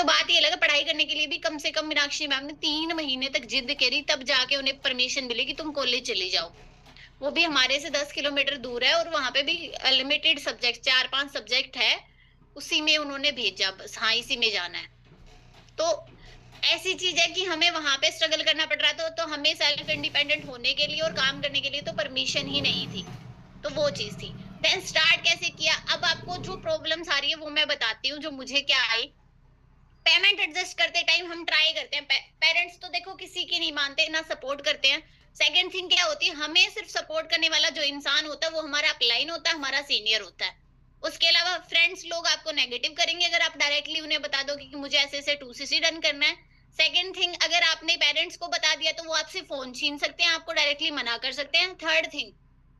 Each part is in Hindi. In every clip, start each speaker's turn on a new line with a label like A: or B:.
A: तो बात ये लगा, पढ़ाई करने के लिए भी कम से कम मीनाक्षी मैम ने 3 महीने तक जिद करी, तब जाके उन्हें परमिशन मिली कि तुम कॉलेज चली जाओ। वो भी हमारे से 10 किलोमीटर दूर है, और वहां पे भी लिमिटेड सब्जेक्ट, 4-5 सब्जेक्ट है, उसी में उन्होंने भेजा, बस हाँ इसी में जाना है। तो ऐसी चीज है कि हमें वहां पे स्ट्रगल करना पड़ रहा था, तो हमें सेल्फ इंडिपेंडेंट होने के लिए और काम करने के लिए तो परमिशन ही नहीं थी। तो वो चीज थी। देन स्टार्ट कैसे किया, अब आपको जो प्रॉब्लम्स आ रही है वो मैं बताती हूँ, जो मुझे क्या आई। पेमेंट एडजस्ट करते टाइम हम ट्राई करते हैं, पेरेंट्स तो देखो किसी की नहीं मानते, ना सपोर्ट करते हैं। सेकंड थिंग क्या होती है, हमें सिर्फ सपोर्ट करने वाला जो इंसान होता है वो हमारा अपलाइन होता है, हमारा सीनियर होता है। उसके अलावा फ्रेंड्स लोग आपको नेगेटिव करेंगे अगर आप डायरेक्टली उन्हें बता दोगे कि मुझे ऐसे ऐसे 2cc डन करना है। सेकंड थिंग, अगर आपने पेरेंट्स को बता दिया तो वो आपसे फोन छीन सकते हैं, आपको डायरेक्टली मना कर सकते हैं। थर्ड थिंग,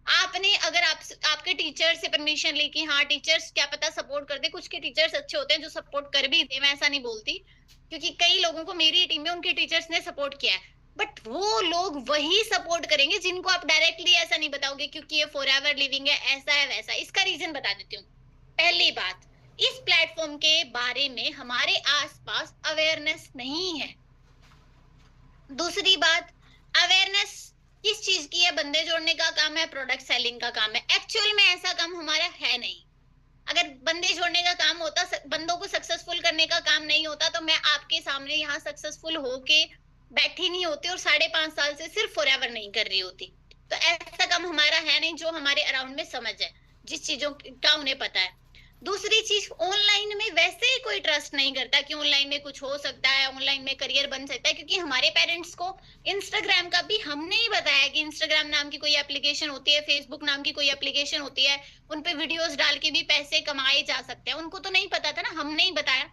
A: आपने अगर आपके टीचर से परमिशन ली कि हाँ टीचर्स क्या पता सपोर्ट कर दे, कुछ के टीचर्स अच्छे होते हैं जो सपोर्ट कर भी दे, मैं ऐसा नहीं बोलती, क्योंकि कई लोगों को मेरी टीम में उनके टीचर्स ने सपोर्ट किया है। बट वो लोग वही सपोर्ट करेंगे जिनको आप डायरेक्टली ऐसा नहीं बताओगे क्योंकि ये फॉरएवर लिविंग है, ऐसा है वैसा। इसका रीजन बता देती हूँ। पहली बात, इस प्लेटफॉर्म के बारे में हमारे आसपास अवेयरनेस नहीं है। दूसरी बात, अवेयरनेस किस चीज की है, बंदे जोड़ने का काम है, प्रोडक्ट सेलिंग का काम है। एक्चुअल में ऐसा काम हमारा है नहीं। अगर बंदे जोड़ने का काम होता, बंदों को सक्सेसफुल करने का काम नहीं होता, तो मैं आपके सामने यहाँ सक्सेसफुल होके बैठी नहीं होती और 5.5 साल से सिर्फ फॉरएवर नहीं कर रही होती। तो ऐसा काम हमारा है नहीं जो हमारे अराउंड में समझ है, जिस चीजों का उन्हें पता है। दूसरी चीज, ऑनलाइन में वैसे ही कोई ट्रस्ट नहीं करता कि ऑनलाइन में कुछ हो सकता है, ऑनलाइन में करियर बन सकता है, क्योंकि हमारे पेरेंट्स को इंस्टाग्राम का भी हमने ही बताया कि इंस्टाग्राम नाम की कोई एप्लीकेशन होती है, फेसबुक नाम की कोई एप्लीकेशन होती है, उन पे वीडियोस डाल के भी पैसे कमाए जा सकते हैं। उनको तो नहीं पता था ना, हमने ही बताया।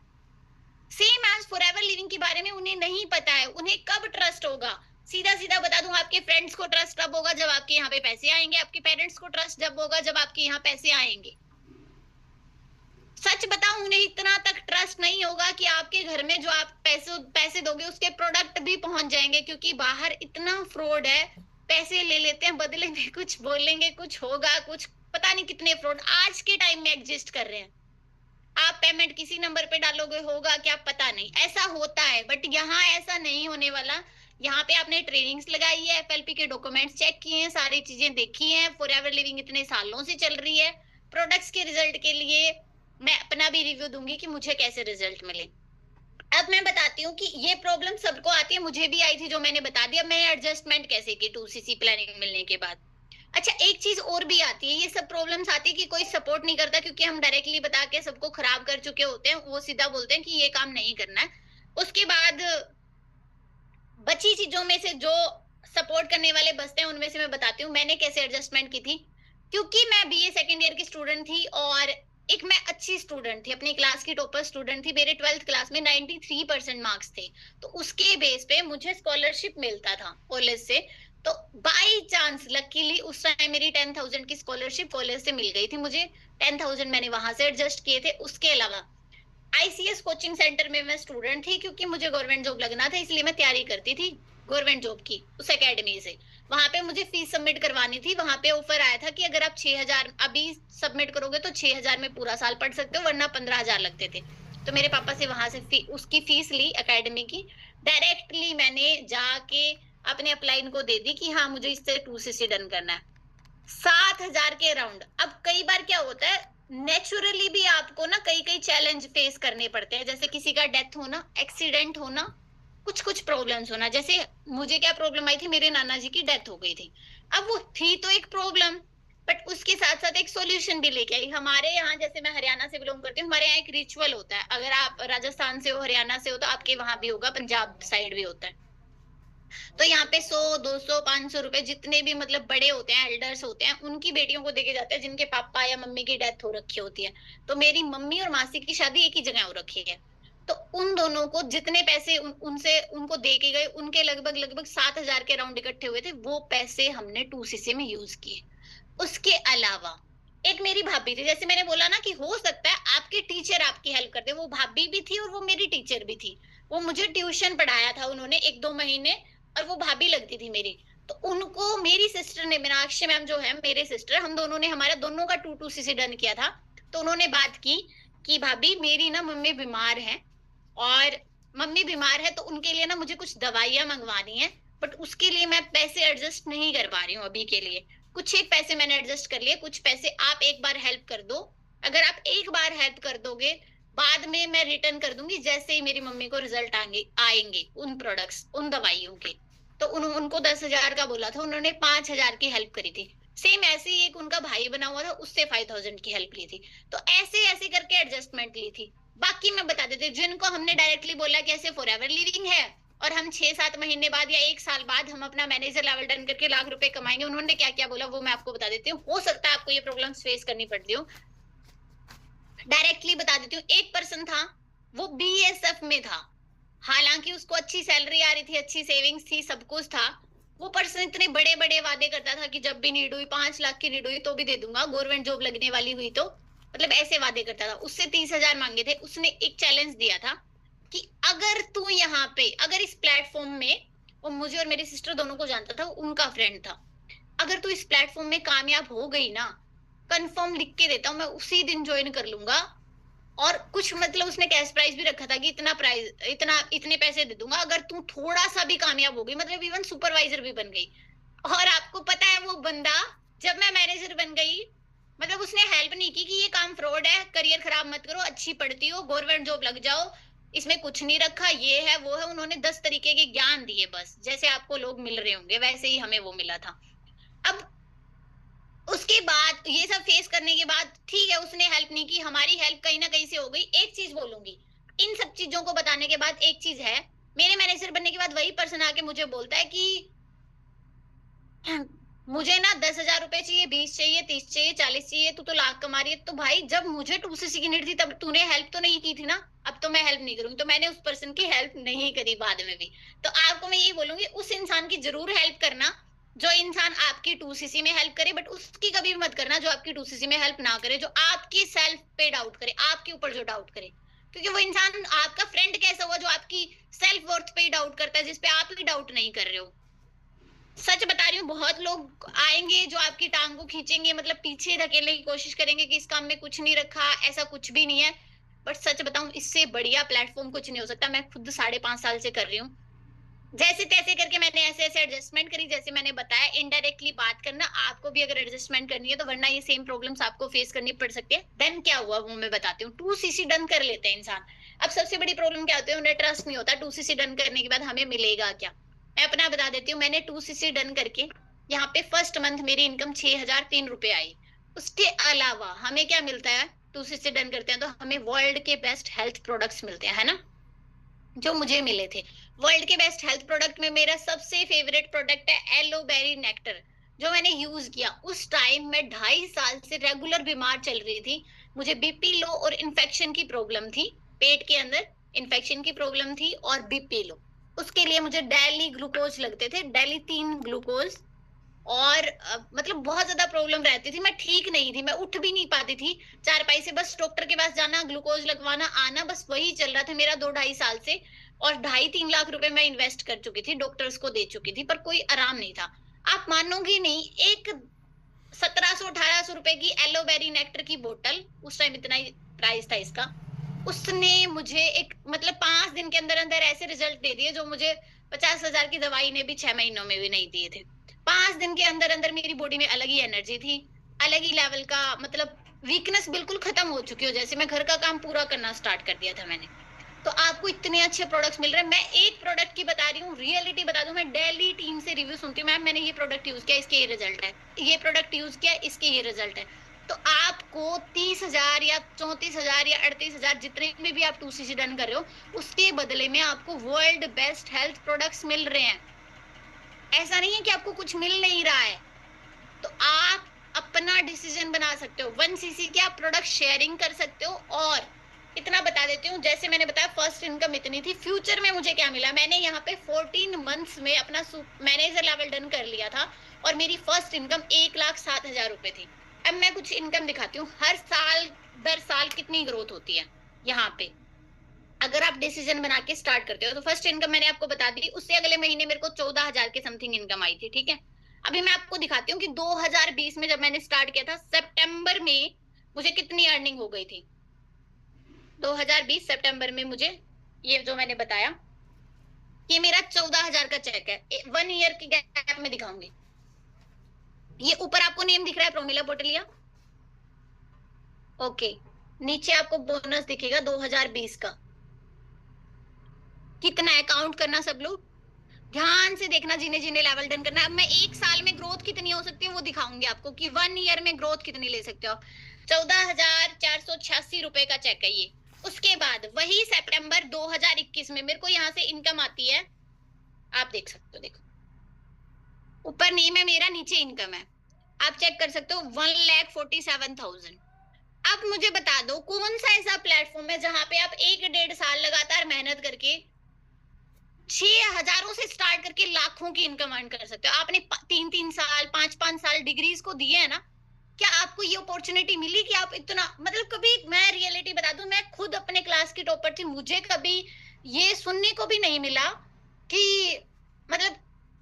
A: सेम एज फॉरएवर लिविंग के बारे में उन्हें नहीं पता है, उन्हें कब ट्रस्ट होगा। सीधा सीधा बता दूं, आपके फ्रेंड्स को ट्रस्ट कब होगा, जब आपके यहाँ पे पैसे आएंगे। आपके पेरेंट्स को ट्रस्ट जब होगा जब आपके यहाँ पैसे आएंगे। सच बताऊं, उन्हें इतना तक ट्रस्ट नहीं होगा कि आपके घर में जो आप पैसे दोगे उसके प्रोडक्ट भी पहुंच जाएंगे, क्योंकि बाहर इतना फ्रॉड है। पैसे ले लेते हैं, बदले में कुछ बोलेंगे, कुछ होगा, कुछ पता नहीं कितने फ्रॉड आज के टाइम में एग्जिस्ट कर रहे हैं। आप पेमेंट किसी नंबर पे डालोगे, होगा क्या पता नहीं, ऐसा होता है। बट यहाँ ऐसा नहीं होने वाला। यहाँ पे आपने ट्रेनिंग्स लगाई है, एफएलपी के डॉक्यूमेंट्स चेक किए हैं, सारी चीजें देखी हैं, फॉरएवर लिविंग इतने सालों से चल रही है। प्रोडक्ट्स के रिजल्ट के लिए मैं अपना भी रिव्यू दूंगी कि मुझे कैसे रिजल्ट मिले। अब मैं बताती हूँ कि ये प्रॉब्लम सबको आती है, मुझे भी आई थी, जो मैंने बता दिया। मैं एडजस्टमेंट कैसे की 2cc प्लानिंग मिलने के बाद। अच्छा, एक चीज और भी आती है, ये सब प्रॉब्लम्स आती है कि कोई सपोर्ट नहीं करता, क्योंकि हम डायरेक्टली बता के सबको खराब कर चुके होते हैं। वो सीधा बोलते हैं कि ये काम नहीं करना है। उसके बाद बची चीजों में से जो सपोर्ट करने वाले बचते हैं, उनमें से मैं बताती हूँ मैंने कैसे एडजस्टमेंट की थी। क्योंकि मैं बीए सेकेंड ईयर की स्टूडेंट थी और एक मैं अच्छी स्टूडेंट थी, अपनी क्लास की टॉपर स्टूडेंट थी, मेरे 12th क्लास में 93% मार्क्स थे। तो उसके बेस पे मुझे स्कॉलरशिप मिलता था कॉलेज से। तो बाई चांस लकीली उस टाइम मेरी 10,000 की स्कॉलरशिप कॉलेज से मिल गई थी मुझे। 10,000 मैंने वहां से एडजस्ट किए थे। उसके अलावा आईसीएस कोचिंग सेंटर में मैं स्टूडेंट थी, क्योंकि मुझे गवर्नमेंट जॉब लगना था, इसलिए मैं तैयारी करती थी गवर्नमेंट जॉब की उस एकेडमी से। वहां पे मुझे फीस सबमिट करवानी थी। वहां पे ऑफर आया था कि अगर आप 6,000 अभी सबमिट करोगे तो 6,000 में पूरा साल पढ़ सकते हो, वरना 15,000 लगते थे। तो मेरे पापा से वहां से उसकी फीस ली एकेडमी की। डायरेक्टली मैंने जाके अपने अपलाइन को दे दी कि हाँ मुझे इससे 2cc डन करना है। 7,000 के अराउंड। अब कई बार क्या होता है, नेचुरली भी आपको ना कई कई चैलेंज फेस करने पड़ते हैं, जैसे किसी का डेथ होना, एक्सीडेंट होना, कुछ कुछ प्रॉब्लम्स होना। जैसे मुझे क्या प्रॉब्लम आई थी, मेरे नाना जी की डेथ हो गई थी। अब वो थी तो एक प्रॉब्लम, बट उसके साथ साथ एक सॉल्यूशन भी लेके आई। हमारे यहाँ, जैसे मैं हरियाणा से बिलोंग करती हूँ, हमारे यहाँ एक रिचुअल होता है। अगर आप राजस्थान से हो, हरियाणा से हो, तो आपके वहां भी होगा, पंजाब साइड भी होता है। तो यहाँ पे 100, 200, 500 रुपए जितने भी मतलब बड़े होते हैं, एल्डर्स होते हैं, उनकी बेटियों को देके जाते हैं जिनके पापा या मम्मी की डेथ हो रखी होती है। तो मेरी मम्मी और मासी की शादी एक ही जगह हो रखी है। तो उन दोनों को जितने पैसे उनसे उनको दे के गए, उनके लगभग लगभग 7,000 के राउंड इकट्ठे हुए थे। वो पैसे हमने 2cc में यूज किए। उसके अलावा एक मेरी भाभी थी, जैसे मैंने बोला ना कि हो सकता है आपके टीचर आपकी हेल्प करते, वो भाभी भी थी और वो मेरी टीचर भी थी। वो मुझे ट्यूशन पढ़ाया था उन्होंने 1-2 महीने, और वो भाभी लगती थी मेरी। तो उनको मेरी सिस्टर ने, मीनाक्षी मैम जो है मेरे सिस्टर, हम दोनों ने, हमारा दोनों का 2cc डन किया था। तो उन्होंने बात की कि भाभी मेरी ना मम्मी बीमार है और मम्मी बीमार है तो उनके लिए ना मुझे कुछ दवाइयां मंगवानी है, बट उसके लिए मैं पैसे एडजस्ट नहीं कर पा रही हूँ अभी के लिए। कुछ एक पैसे मैंने एडजस्ट कर लिए, कुछ पैसे आप एक बार हेल्प कर दो। अगर आप एक बार हेल्प कर दोगे, बाद में मैं रिटर्न कर दूंगी जैसे ही मेरी मम्मी को रिजल्ट आएंगे उन प्रोडक्ट्स, उन दवाइयों के। तो उनको 10,000 का बोला था, उन्होंने 5,000 की हेल्प करी थी। सेम ऐसे ही एक उनका भाई बना हुआ था, उससे 5,000 की हेल्प ली थी। तो ऐसे ऐसे करके एडजस्टमेंट ली थी। बाकी मैं बता देती हूँ, जिनको हमने डायरेक्टली बोला कि ऐसे फॉरएवर लिविंग है और हम 6-7 महीने बाद या 1 साल बाद हम अपना मैनेजर लेवल डन करके लाख रुपए कमाएंगे, उन्होंने क्या क्या बोला वो मैं आपको बता देती हूँ। हो सकता है आपको ये प्रॉब्लम्स फेस करनी पड़ती हो। डायरेक्टली बता देती हूँ, एक पर्सन था, वो बीएसएफ में था, हालांकि उसको अच्छी सैलरी आ रही थी, अच्छी सेविंग्स थी, सब कुछ था। वो पर्सन इतने बड़े बड़े वादे करता था कि जब भी नीड हुई, 5 लाख की नीड हुई तो भी दे दूंगा, गवर्नमेंट जॉब लगने वाली हुई तो, मतलब ऐसे वादे करता था। उससे 30,000 मांगे थे। उसने एक चैलेंज दिया था कि अगर तू यहाँ पे, अगर इस प्लेटफॉर्म में, वो मुझे और मेरी सिस्टर दोनों को जानता था, उनका फ्रेंड था, अगर तू इस प्लेटफॉर्म में कामयाब हो गई ना, कंफर्म लिख के देता हूँ, मैं उसी दिन ज्वाइन कर लूंगा। और कुछ मतलब उसने कैश प्राइस भी रखा था कि इतना प्राइस, इतने पैसे दे दूंगा अगर तू थोड़ा सा भी कामयाब हो गई, मतलब इवन सुपरवाइजर भी बन गई। और आपको पता है वो बंदा, जब मैं मैनेजर बन गई, मतलब उसने हेल्प नहीं की कि ये काम फ्रॉड है, करियर खराब मत करो, अच्छी पढ़ती हो, गवर्नमेंट जॉब लग जाओ, इसमें कुछ नहीं रखा, ये है वो है। उन्होंने 10 तरीके के ज्ञान दिए, बस जैसे आपको लोग मिल रहे होंगे वैसे ही हमें वो मिला था। अब उसके बाद ये सब फेस करने के बाद ठीक है, उसने हेल्प नहीं की, हमारी हेल्प कहीं ना कहीं से हो गई। एक चीज बोलूंगी, इन सब चीजों को बताने के बाद एक चीज है, मेरे मैनेजर बनने के बाद वही पर्सन आके मुझे बोलता है कि मुझे ना 10,000 रुपए चाहिए, 20 चाहिए, 30 चाहिए, 40 चाहिए, तू तो लाख कमा रही है। तो भाई जब मुझे 2cc की नीड थी तब तूने हेल्प तो नहीं की थी ना, अब तो मैं हेल्प नहीं करूंगी। तो मैंने उस पर्सन की हेल्प नहीं करी बाद में भी। तो आपको मैं यही बोलूंगी, उस इंसान की जरूर हेल्प करना जो इंसान आपकी 2cc में हेल्प करे, बट उसकी कभी भी मत करना जो आपकी 2cc में हेल्प ना करे, जो आपकी सेल्फ पे डाउट करे, आपके ऊपर जो डाउट करे। क्योंकि वो इंसान आपका फ्रेंड कैसा हुआ जो आपकी सेल्फ वर्थ पे ही डाउट करता है, जिसपे आप ही डाउट नहीं कर रहे हो। सच बता रही हूँ, बहुत लोग आएंगे जो आपकी टांग को खींचेंगे, मतलब पीछे धकेलने की कोशिश करेंगे कि इस काम में कुछ नहीं रखा, ऐसा कुछ भी नहीं है। बट सच बताऊं, इससे बढ़िया प्लेटफॉर्म कुछ नहीं हो सकता। मैं खुद 5.5 साल से कर रही हूँ, जैसे तैसे करके मैंने ऐसे ऐसे एडजस्टमेंट करी, जैसे मैंने बताया इनडायरेक्टली बात करना। आपको भी अगर एडजस्टमेंट करनी है तो, वरना ये सेम प्रॉब्लम्स आपको फेस करनी पड़ सकती है। देन क्या हुआ वो मैं बताती हूँ। 2cc डन कर लेते हैं इंसान। अब सबसे बड़ी प्रॉब्लम क्या होती है, उन्हें ट्रस्ट नहीं होता 2cc डन करने के बाद हमें मिलेगा क्या। मैं अपना बता देती हूँ, मैंने 2cc डन करके यहाँ पे फर्स्ट मंथ मेरी इनकम 6,003 रुपए आई। उसके अलावा हमें क्या मिलता है, 2cc डन करते हैं तो हमें वर्ल्ड के बेस्ट हेल्थ प्रोडक्ट्स मिलते हैं, है ना, जो मुझे मिले थे। वर्ल्ड के बेस्ट हेल्थ प्रोडक्ट में मेरा सबसे फेवरेट प्रोडक्ट है एलोबेरी नेक्टर, जो मैंने यूज किया। उस टाइम मैं 2.5 साल से रेगुलर बीमार चल रही थी। मुझे बीपी लो और इन्फेक्शन की प्रॉब्लम थी, पेट के अंदर इन्फेक्शन की प्रॉब्लम थी और बीपी लो। उसके लिए मुझे डेली ग्लूकोज लगते थे, डेली 3 ग्लूकोज। और मतलब बहुत ज्यादा प्रॉब्लम रहती थी, मैं ठीक नहीं थी, मैं उठ भी नहीं पाती थी चारपाई से। बस डॉक्टर के पास जाना, ग्लूकोज लगवाना, आना, बस वही चल रहा था मेरा 2-2.5 साल से। और 2.5-3 लाख रुपए मैं इन्वेस्ट कर चुकी थी, डॉक्टर्स को दे चुकी थी, पर कोई आराम नहीं था। आप मानोगे नहीं, एक 1,700-1,800 रुपए की एलोवेरी नेक्टर की बोतल, उस टाइम इतना ही प्राइस था इसका, उसने मुझे एक मतलब 5 दिन के अंदर अंदर ऐसे रिजल्ट दे दिए जो मुझे 50,000 की दवाई ने भी 6 महीनों में भी नहीं दिए थे। 5 दिन के अंदर अंदर मेरी बॉडी में अलग ही एनर्जी थी, अलग ही लेवल का, मतलब वीकनेस बिल्कुल खत्म हो चुकी हो, जैसे मैं घर का काम पूरा करना स्टार्ट कर दिया था मैंने। तो आपको इतने अच्छे प्रोडक्ट्स मिल रहे हैं। मैं एक प्रोडक्ट की बता रही हूँ, रियलिटी बता दूं, मैं डेली टीम से रिव्यू सुनती हूँ, मैम मैंने ये प्रोडक्ट यूज किया, इसके ये रिजल्ट है, ये प्रोडक्ट यूज किया, इसके ये रिजल्ट है। तो आपको 30,000 या 34,000 या 38,000, जितने में भी आप 2cc डन कर रहे हो, उसके बदले में आपको वर्ल्ड बेस्ट हेल्थ प्रोडक्ट्स मिल रहे हैं। ऐसा नहीं है कि आपको कुछ मिल नहीं रहा है। तो आप अपना डिसीजन बना सकते हो। 1cc के आप प्रोडक्ट शेयरिंग कर सकते हो। और इतना बता देती हूँ, जैसे मैंने बताया फर्स्ट इनकम इतनी थी, फ्यूचर में मुझे क्या मिला, मैंने यहाँ पे 14 मंथ्स में अपना मैनेजर लेवल डन कर लिया था और मेरी फर्स्ट इनकम 1,07,000 रुपए थी। अब मैं कुछ इनकम दिखाती हूँ, हर साल दर साल कितनी ग्रोथ होती है यहाँ पे, अगर आप डिसीजन बना के स्टार्ट करते हो। तो फर्स्ट इनकम मैंने आपको बता दी, उससे अगले महीने मेरे को 14,000 के समथिंग इनकम आई थी, ठीक है। अभी मैं आपको दिखाती हूँ कि 2020 में जब मैंने स्टार्ट किया था सितंबर में, मुझे कितनी अर्निंग हो गई थी। 2020 सितंबर में मुझे ये जो मैंने बताया, ये मेरा 14,000 का चेक है, 1 ईयर की गैप में दिखाऊंगी। ये ऊपर आपको नेम दिख रहा है प्रोमिला पोटलिया, ओके। नीचे आपको बोनस दिखेगा 2020 का। कितना है काउंट करना सब लोग, ध्यान से देखना, जीने जीने लेवल डन करना। अब मैं 1 साल में ग्रोथ कितनी हो सकती है वो दिखाऊंगी आपको, कि 1 ईयर में ग्रोथ कितनी ले सकते हो। 14,486 रुपए का चेक है ये। उसके बाद वही सितंबर 2021 में मेरे को यहाँ से इनकम आती है, आप देख सकते हो, देखो ऊपर नेम है मेरा, नीचे इनकम है, आप चेक कर सकते हो 1,47,000। अब मुझे बता दो कौन सा ऐसा प्लेटफॉर्म है जहां पे आप 1-1.5 साल लगातार मेहनत करके 6,000 से स्टार्ट करके लाखों की इनकम अर्न कर सकते हो। आपने 3-3 साल 5-5 साल डिग्रीज को दिए है ना, क्या आपको ये अपॉर्चुनिटी मिली कि आप इतना, मतलब कभी, मैं रियलिटी बता दूं, मैं खुद अपने क्लास की टॉपर थी, मुझे कभी ये सुनने को भी नहीं मिला कि मतलब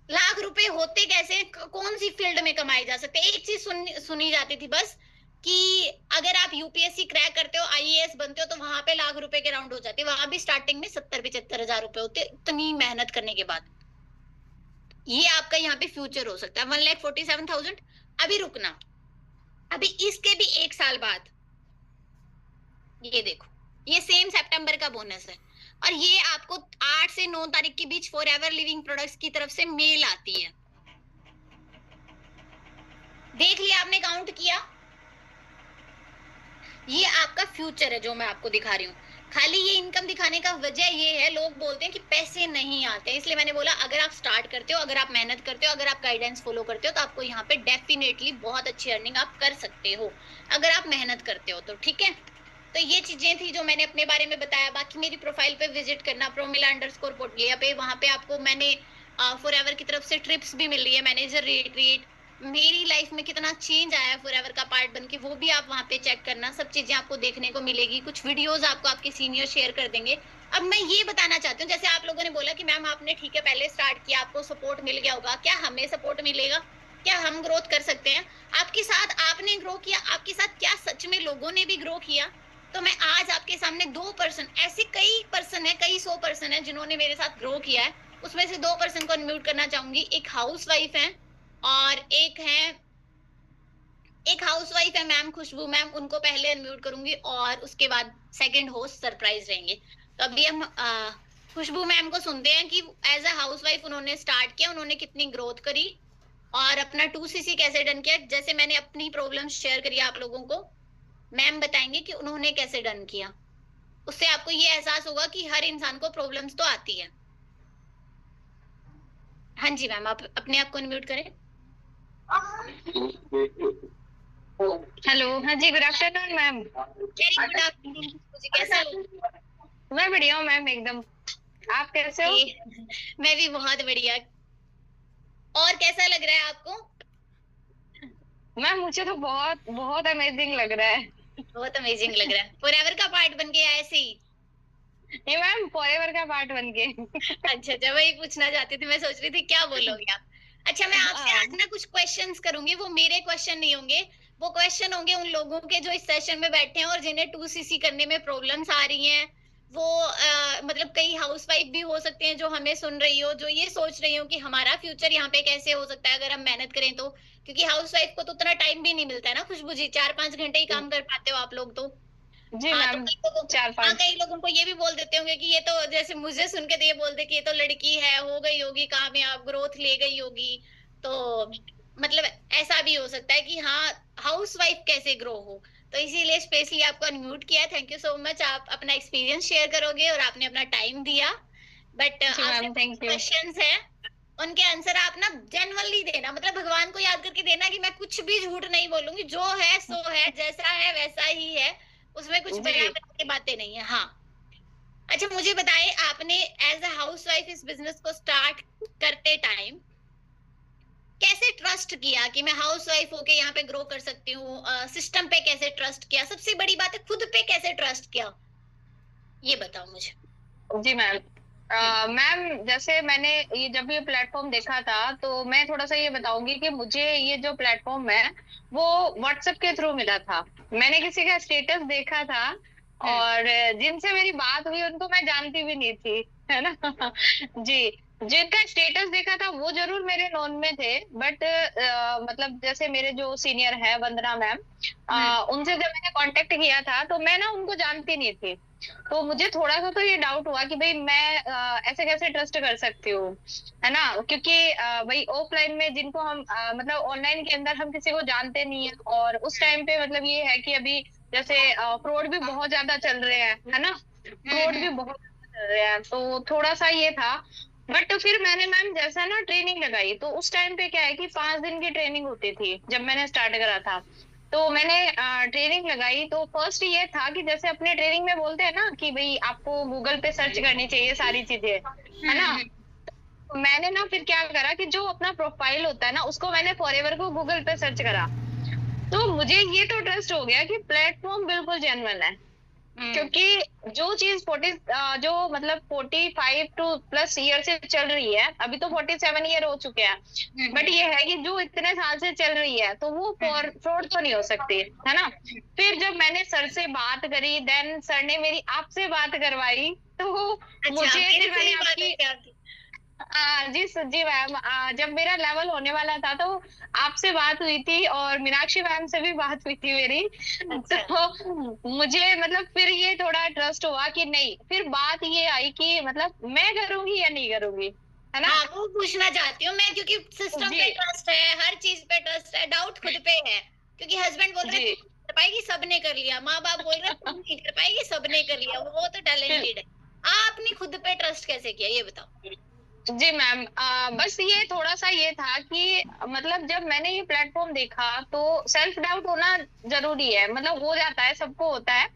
A: लाख रुपए होते कैसे, कौन सी फील्ड में कमाए जा सकते। एक चीज सुनी जाती थी बस, कि अगर आप यूपीएससी क्रैक करते हो, आईएएस बनते हो, तो वहां पे लाख रुपए के राउंड हो जाते हैं। वहां भी स्टार्टिंग में 70-75 हजार रुपए होते, इतनी मेहनत करने के बाद। ये आपका यहाँ पे फ्यूचर हो सकता है 1,47,000। अभी रुकना, अभी इसके भी 1 साल बाद ये देखो, ये सेम सितंबर का बोनस है, और ये आपको 8 से 9 तारीख के बीच फॉरएवर लिविंग प्रोडक्ट्स की तरफ से मेल आती है। देख लिया आपने, काउंट किया, ये आपका फ्यूचर है जो मैं आपको दिखा रही हूँ। खाली ये इनकम दिखाने का वजह ये है, लोग बोलते हैं कि पैसे नहीं आते, इसलिए मैंने बोला अगर आप स्टार्ट करते हो, अगर आप मेहनत करते हो, अगर आप गाइडेंस फॉलो करते हो, तो आपको यहाँ पे डेफिनेटली बहुत अच्छी अर्निंग आप कर सकते हो, अगर आप मेहनत करते हो तो, ठीक है। तो ये चीजें थी जो मैंने अपने बारे में बताया। बाकी मेरी प्रोफाइल पे विजिट करना, प्रोमिला_पोटलिया पे, वहां पे आपको मैंने फॉरएवर की तरफ से ट्रिप्स भी मिल रही है, मैनेजर रिट्रीट, मेरी लाइफ में कितना चेंज आया है फॉरएवर का पार्ट बन के, वो भी आप वहां पे चेक करना, सब चीजें आपको देखने को मिलेगी। कुछ वीडियोस आपको आपके सीनियर शेयर कर देंगे। अब मैं ये बताना चाहती हूँ, जैसे आप लोगों ने बोला कि मैम आपने ठीक है पहले स्टार्ट किया, आपको सपोर्ट मिल गया होगा, क्या हमें सपोर्ट मिलेगा, क्या हम ग्रोथ कर सकते हैं आपके साथ? आपने ग्रो किया, आपके साथ क्या सच में लोगों ने भी ग्रो किया? तो मैं आज आपके सामने 2 पर्सन, ऐसे कई पर्सन है, कई 100 पर्सन है जिन्होंने मेरे साथ ग्रो किया है, उसमें से 2 पर्सन को अनम्यूट करना चाहूंगी। एक हाउसवाइफ है और एक हाउसवाइफ है मैम खुशबू मैम, उनको पहले अनम्यूट करूंगी और उसके बाद सेकंड होस्ट सरप्राइज रहेंगे। तो अभी हम खुशबू मैम को सुनते हैं कि एज अ हाउसवाइफ उन्होंने स्टार्ट किया, उन्होंने कितनी ग्रोथ करी और अपना 2cc कैसे डन किया। जैसे मैंने अपनी प्रॉब्लम्स शेयर करी आप लोगों को, मैम बताएंगे कि उन्होंने कैसे डन किया। उससे आपको ये एहसास होगा कि हर इंसान को प्रॉब्लम्स तो आती है। हाँ जी मैम, आप अपने आप को अनम्यूट करें।
B: हेलो, हाँ जी, good afternoon ma'am.
A: Very good afternoon, मुझे कैसे हो?
B: मैं बढ़िया हूँ मैम एकदम, आप कैसे हो?
A: मैं भी बहुत बढ़िया। और कैसा लग रहा है आपको?
B: मैम मुझे तो बहुत बहुत अमेजिंग लग रहा है।
A: बहुत अमेजिंग लग रहा है, फॉरएवर का पार्ट बन के ऐसे ही।
B: ये मैम फॉरएवर का पार्ट बन के।
A: अच्छा, वही पूछना चाहती थी, मैं सोच रही थी क्या बोलोगे आप। अच्छा, मैं आपसे आज ना कुछ क्वेश्चंस करूंगी, वो मेरे क्वेश्चन नहीं होंगे, वो क्वेश्चन होंगे उन लोगों के जो इस सेशन में बैठे हैं और जिन्हें 2cc करने में प्रॉब्लम्स आ रही हैं। वो मतलब कई हाउसवाइफ भी हो सकते हैं जो हमें सुन रही हो, जो ये सोच रही हो कि हमारा फ्यूचर यहाँ पे कैसे हो सकता है अगर हम मेहनत करें तो, क्योंकि हाउसवाइफ को तो उतना टाइम भी नहीं मिलता है ना खुशबू जी, 4-5 घंटे ही काम कर पाते हो आप लोग तो।
B: जी
A: हाँ, तो
B: मैम,
A: कई लोगों
B: 4-5।
A: कई लोगों को ये भी बोल देते होंगे कि ये तो, जैसे मुझे सुन के तो ये बोलते कि ये तो लड़की है, हो गई होगी कामयाब, ग्रोथ ले गई होगी, तो मतलब ऐसा भी हो सकता है कि हाँ हाउसवाइफ कैसे ग्रो हो। तो इसीलिए स्पेशली आपको अनम्यूट किया। थैंक यू सो मच, आप अपना एक्सपीरियंस शेयर करोगे और आपने अपना टाइम दिया। बट आपसे
B: थैंक यू।
A: क्वेश्चंस है, उनके आंसर आप ना जेन्युइनली देना, मतलब भगवान को याद करके देना कि मैं कुछ भी झूठ नहीं बोलूंगी, जो है सो है, जैसा है वैसा ही है, उसमें कुछ बयान की बातें नहीं है। हाँ, अच्छा मुझे बताइए, आपने एज अ हाउसवाइफ इस बिजनेस को स्टार्ट करते टाइम कैसे ट्रस्ट किया कि मैं हाउसवाइफ होके यहाँ पे ग्रो कर सकती हूँ? सिस्टम पे कैसे ट्रस्ट किया? सबसे बड़ी बात है, खुद पे कैसे ट्रस्ट किया, ये बताओ मुझे।
B: जी मैम, मैम जैसे मैंने ये जब ये प्लेटफॉर्म देखा था तो मैं थोड़ा सा ये बताऊंगी कि मुझे ये जो प्लेटफॉर्म है वो व्हाट्सएप के थ्रू मिला था। मैंने किसी का स्टेटस देखा था और जिनसे मेरी बात हुई उनको मैं जानती भी नहीं थी, है ना। जी, जिनका स्टेटस देखा था वो जरूर मेरे नॉन में थे, बट मतलब जैसे मेरे जो सीनियर है वंदना मैम, उनसे जब मैंने कांटेक्ट किया था तो मैं ना उनको जानती नहीं थी। तो मुझे थोड़ा सा तो ये डाउट हुआ कि भाई मैं ऐसे कैसे ट्रस्ट कर सकती हूँ, है ना, क्योंकि भाई ऑफलाइन में जिनको हम मतलब ऑनलाइन के अंदर हम किसी को जानते नहीं है, और उस टाइम पे मतलब ये है कि अभी जैसे फ्रॉड भी बहुत ज्यादा चल रहे हैं, है ना, फ्रॉड भी बहुत ज्यादा चल रहे हैं, तो थोड़ा सा ये था। बट फिर मैंने मैम जैसा ना ट्रेनिंग लगाई, तो उस टाइम पे क्या है कि 5 दिन की ट्रेनिंग होती थी जब मैंने स्टार्ट करा था। तो मैंने ट्रेनिंग लगाई, तो फर्स्ट ये था कि जैसे अपने ट्रेनिंग में बोलते हैं ना कि भाई आपको गूगल पे सर्च करनी चाहिए सारी चीजें, है ना। तो मैंने ना फिर क्या करा कि जो अपना प्रोफाइल होता है ना उसको मैंने फॉरएवर को गूगल पे सर्च करा। तो मुझे ये तो ट्रस्ट हो गया कि प्लेटफॉर्म बिल्कुल जेन्युइन है, क्योंकि जो चीज 45 टू प्लस ईयर से चल रही है, अभी तो 47 ईयर हो चुके हैं, बट ये है कि जो इतने साल से चल रही है तो वो फ्रॉड तो नहीं हो सकती, है ना। फिर जब मैंने सर से बात करी, देन सर ने मेरी आपसे बात करवाई, तो
A: अच्छा,
B: मुझे
A: मेरे
B: फिर
A: से
B: मैंने
A: ही बात
B: आपकी
A: है क्या आपकी?
B: जी जी मैम, जब मेरा लेवल होने वाला था तो आपसे बात हुई थी, और मीनाक्षी मैम से भी बात हुई थी मेरी।
A: अच्छा।
B: तो मुझे मतलब फिर ये थोड़ा ट्रस्ट हुआ कि नहीं, फिर बात ये आई कि मतलब मैं करूंगी या नहीं करूंगी, है ना।
A: हाँ, वो पूछना चाहती हूँ मैं, क्योंकि सिस्टम
B: जी
A: पे ट्रस्ट है, हर चीज पे ट्रस्ट है, डाउट खुद पे है। क्योंकि हस्बैंड बोल रहे
B: जी
A: तू नहीं कर पाएगी, सबने कर लिया, माँ बाप बोल रहे तू नहीं कर पाएगी, सबने कर लिया, वो तो
B: फिर
A: टैलेंटेड है। आपने खुद पे ट्रस्ट कैसे किया ये बताओ?
B: जी मैम, बस ये थोड़ा सा ये था कि मतलब जब मैंने ये प्लेटफॉर्म देखा तो सेल्फ डाउट होना जरूरी है, मतलब हो जाता है, सबको होता है।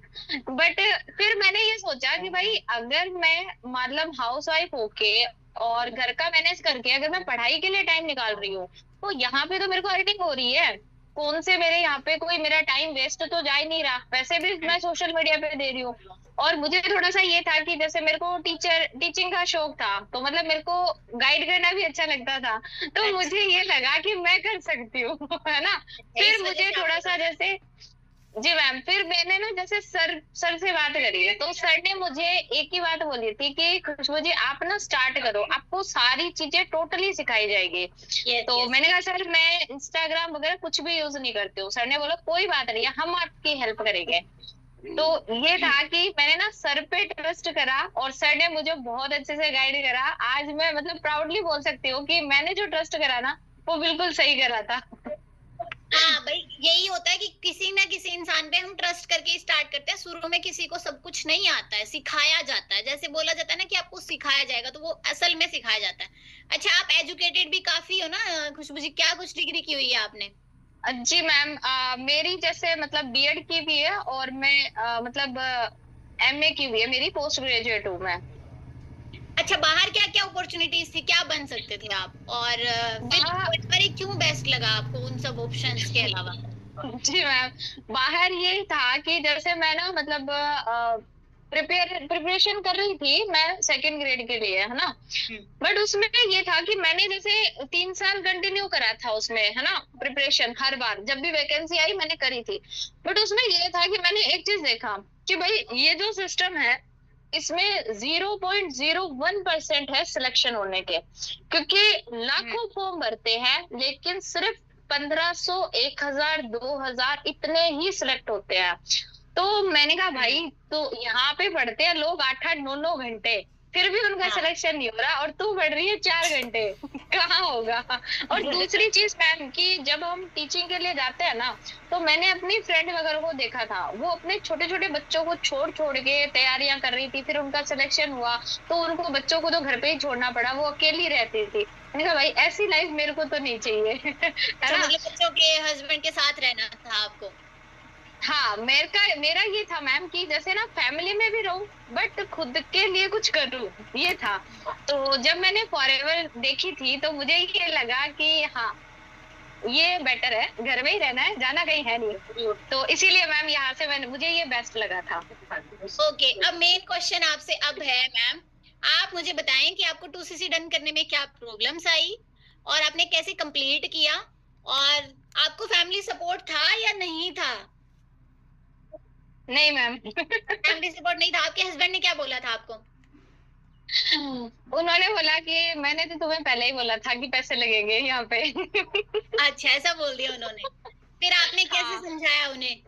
B: बट फिर मैंने ये सोचा कि भाई अगर मैं मतलब हाउस वाइफ होके और घर का मैनेज करके अगर मैं पढ़ाई के लिए टाइम निकाल रही हूँ, तो यहाँ पे तो मेरे को अर्निंग हो रही है, कौन से मेरे यहाँ पे कोई मेरा टाइम वेस्ट तो जा ही नहीं रहा, वैसे भी मैं सोशल मीडिया पे दे रही हूँ। और मुझे थोड़ा सा ये था कि जैसे मेरे को टीचिंग का शौक था, तो मतलब मेरे को गाइड करना भी अच्छा लगता था, तो
A: अच्छा,
B: मुझे ये लगा कि मैं कर सकती हूँ, है ना।
A: अच्छा, इस
B: फिर
A: वजह
B: मुझे
A: से
B: थोड़ा
A: आपने
B: सा
A: सोचा।
B: जैसे जी मैम, फिर मैंने ना जैसे सर से बात करी है, तो सर ने मुझे एक ही बात बोली थी कि खुशबू जी आप ना स्टार्ट करो, आपको सारी चीजें टोटली सिखाई जाएगी।
A: यस,
B: तो
A: यस।
B: मैंने कहा सर मैं इंस्टाग्राम वगैरह कुछ भी यूज नहीं करती हूँ। सर ने बोला कोई बात नहीं है, हम आपकी हेल्प करेंगे। तो ये था कि मैंने ना सर पे ट्रस्ट करा, और सर ने मुझे बहुत अच्छे से गाइड करा। आज मैं मतलब प्राउडली बोल सकती हूँ कि मैंने जो ट्रस्ट करा ना वो बिल्कुल सही करा था।
A: हाँ भाई, यही होता है कि किसी ना किसी इंसान पे हम ट्रस्ट करके स्टार्ट करते हैं। शुरू में किसी को सब कुछ नहीं आता है, सिखाया जाता है। जैसे बोला जाता है ना कि आपको सिखाया जाएगा, तो वो असल में सिखाया जाता है। अच्छा, आप एजुकेटेड भी काफी हो ना खुशबू जी? क्या कुछ डिग्री की हुई है आपने?
B: जी मैम, मेरी जैसे मतलब बीएड की भी है, और मैं मतलब एमए की भी है, मेरी पोस्ट ग्रेजुएट हूँ मैं।
A: अच्छा, बाहर क्या-क्या अपॉर्च्युनिटीज़ थी? क्या बन सकते थे आप? और फिर
B: बाहर
A: वहीं पर ही क्यों बेस्ट लगा आपको उन सब ऑप्शंस के अलावा?
B: जी मैम, बाहर ये था कि जैसे मैं ना मतलब प्रिपरेशन कर रही थी मैं सेकंड ग्रेड के लिए, है ना।
A: हुँ,
B: बट उसमें ये था कि मैंने जैसे 3 साल कंटिन्यू करा था उसमें, है ना, प्रिपरेशन हर बार जब भी वैकेंसी आई मैंने करी थी। बट उसमें ये था कि मैंने एक चीज देखा कि भाई ये जो सिस्टम है इसमें 0.01% है सिलेक्शन होने के, क्योंकि
A: हुँ,
B: लाखों फॉर्म भरते हैं लेकिन सिर्फ 1500, 1000, 2000 इतने ही सिलेक्ट होते हैं। तो मैंने कहा
A: हुँ,
B: भाई, तो यहाँ पे पढ़ते हैं लोग 8-8, 9-9 घंटे, फिर भी उनका
A: हाँ।
B: सिलेक्शन नहीं हो रहा, और तू पढ़ रही है 4 घंटे। कहाँ होगा। और दूसरी चीज मैम कि जब हम टीचिंग के लिए जाते हैं ना, तो मैंने अपनी फ्रेंड वगैरह को देखा था, वो अपने छोटे छोटे बच्चों को छोड़ छोड़ के तैयारियां कर रही थी, फिर उनका सिलेक्शन हुआ तो उनको बच्चों को तो घर पे ही छोड़ना पड़ा, वो अकेली रहती थी। मैंने कहा भाई ऐसी लाइफ मेरे को तो नहीं चाहिए। है
A: अच्छा,
B: ना।
A: मतलब बच्चों के हस्बैंड के साथ रहना था आपको।
B: हाँ, मेरा ये था मैम कि जैसे ना फैमिली में भी रहूं बट खुद के लिए कुछ करूं, ये था। तो जब मैंने फॉरएवर देखी थी तो मुझे ये लगा कि हाँ ये बेटर है, घर में ही रहना है, जाना कहीं है नहीं, तो इसीलिए मैम यहाँ से मैंने मुझे ये बेस्ट लगा था।
A: ओके, अब मेन क्वेश्चन आपसे अब है मैम, आप मुझे बताएँ कि आपको 2सीसी डन करने में क्या प्रॉब्लम्स आई? और आपने कैसे कंप्लीट किया? और आपको फैमिली सपोर्ट था या नहीं था?
B: नहीं मैम।
A: फैमिली सपोर्ट नहीं था? आपके हस्बैंड ने क्या बोला था आपको?
B: उन्होंने बोला कि मैंने तो तुम्हें पहले ही बोला था कि पैसे लगेंगे यहाँ पे।
A: अच्छा, ऐसा बोल दिया उन्होंने। फिर आपने कैसे
B: हाँ,
A: समझाया उन्हें?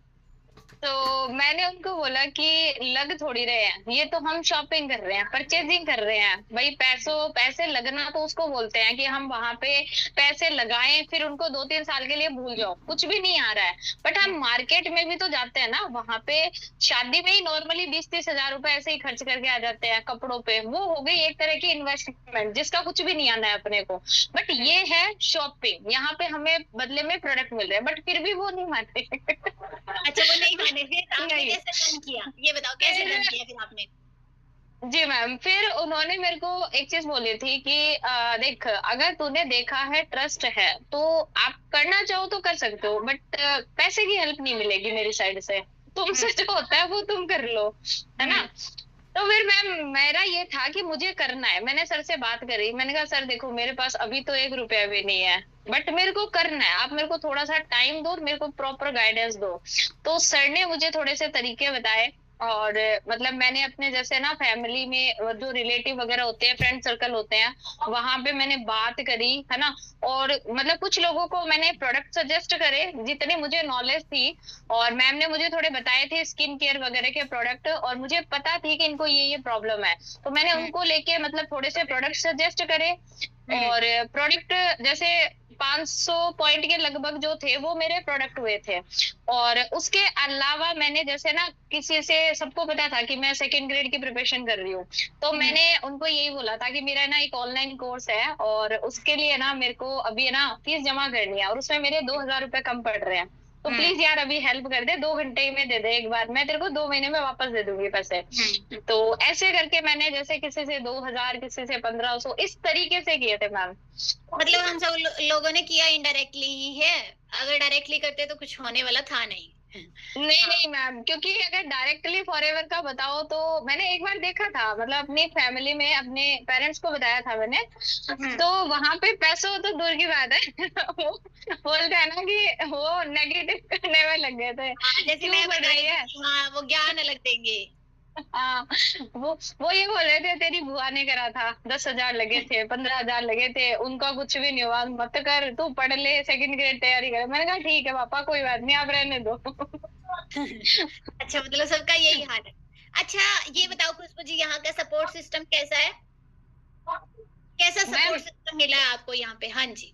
B: तो मैंने उनको बोला कि लग थोड़ी रहे हैं, ये तो हम शॉपिंग कर रहे हैं, परचेजिंग कर रहे हैं भाई। पैसे लगना तो उसको बोलते हैं कि हम वहां पे पैसे लगाएं, फिर उनको 2-3 साल के लिए भूल जाओ, कुछ भी नहीं आ रहा है। बट हम मार्केट में भी तो जाते हैं ना, वहां पे शादी में ही नॉर्मली 20-30 हजार रुपए ऐसे ही खर्च करके आ जाते हैं कपड़ों पे। वो हो गई एक तरह की इन्वेस्टमेंट जिसका कुछ भी नहीं आना है अपने को। बट ये है शॉपिंग, यहाँ पे हमें बदले में प्रोडक्ट मिल रहे हैं, बट फिर भी वो नहीं मानते।
A: अच्छा, वो नहीं माने, फिर आपने
B: नहीं,
A: कैसे डन किया? ये बताओ, कैसे डन
B: फिर
A: किया फिर आपने?
B: जी मैम, फिर उन्होंने मेरे को एक चीज बोली थी कि देख, अगर तूने देखा है, ट्रस्ट है, तो आप करना चाहो तो कर सकते हो, बट पैसे की हेल्प नहीं मिलेगी मेरी साइड से।
A: हुँ,
B: तुमसे जो होता है वो तुम कर लो, है ना।
A: हुँ,
B: तो फिर मैम मेरा ये था कि मुझे करना है। मैंने सर से बात करी, मैंने कहा सर देखो, मेरे पास अभी तो 1 रुपया भी नहीं है, बट मेरे को करना है, आप मेरे को थोड़ा सा टाइम दो, मेरे को प्रॉपर गाइडेंस दो। तो सर ने मुझे थोड़े से तरीके बताए। और मतलब मैंने अपने जैसे ना फैमिली में जो रिलेटिव वगैरह होते हैं, फ्रेंड सर्कल होते हैं, वहां पे मैंने बात करी, है ना। और मतलब कुछ लोगों को मैंने प्रोडक्ट सजेस्ट करे जितनी मुझे नॉलेज थी। और मैम ने मुझे थोड़े बताए थे स्किन केयर वगैरह के प्रोडक्ट, और मुझे पता थी कि इनको ये प्रॉब्लम है। तो मैंने
A: हुँ,
B: उनको लेके मतलब थोड़े से प्रोडक्ट सजेस्ट करे।
A: हुँ,
B: और प्रोडक्ट जैसे 500 पॉइंट के लगभग जो थे वो मेरे प्रोडक्ट हुए थे। और उसके अलावा मैंने जैसे ना किसी से, सबको पता था कि मैं सेकंड ग्रेड की प्रिपरेशन कर रही हूँ, तो
A: हुँ,
B: मैंने उनको यही बोला था कि मेरा ना एक ऑनलाइन कोर्स है, और उसके लिए ना मेरे को अभी है ना फीस जमा करनी है, और उसमें मेरे 2,000 रुपए कम पड़ रहे हैं। तो
A: हुँ,
B: प्लीज यार अभी हेल्प कर दे, 2 घंटे में दे दे एक बार, मैं तेरे को 2 महीने में वापस दे दूंगी पैसे।
A: हुँ।
B: तो ऐसे करके मैंने जैसे किसी से 2,000, किसी से 1,500, इस तरीके से किए थे मैम।
A: मतलब हम सब लोगों ने किया इनडायरेक्टली ही है। अगर डायरेक्टली करते तो कुछ होने वाला था नहीं।
B: नहीं
A: हाँ।
B: नहीं मैम, क्योंकि अगर डायरेक्टली फॉरएवर का बताओ तो मैंने एक बार देखा था, मतलब अपनी फैमिली में अपने पेरेंट्स को बताया था मैंने।
A: हुँ।
B: तो वहां पे पैसों तो दूर की बात है। वो बोलते हैं ना कि वो नेगेटिव करने में लग गए थे,
A: हाँ, जैसे
B: क्यों
A: मैं
B: बढ़
A: बता
B: रही
A: रही थी
B: है।
A: कि हाँ, वो ज्ञान अलग देंगे।
B: हाँ, वो ये बोल रहे थे तेरी बुआ ने करा था, 10,000 लगे थे, 15,000 लगे थे, उनका कुछ भी नहीं हुआ, मत कर, तू पढ़ ले, सेकंड ग्रेड तैयारी कर। मैंने कहा ठीक है पापा, कोई बात नहीं, आप रहने दो।
A: अच्छा, मतलब सबका यही हाल है। अच्छा, ये बताओ खुशबू जी, यहाँ का सपोर्ट सिस्टम कैसा है? कैसा
B: मैम,
A: सपोर्ट सिस्टम मिला है आपको यहाँ पे? हाँ जी।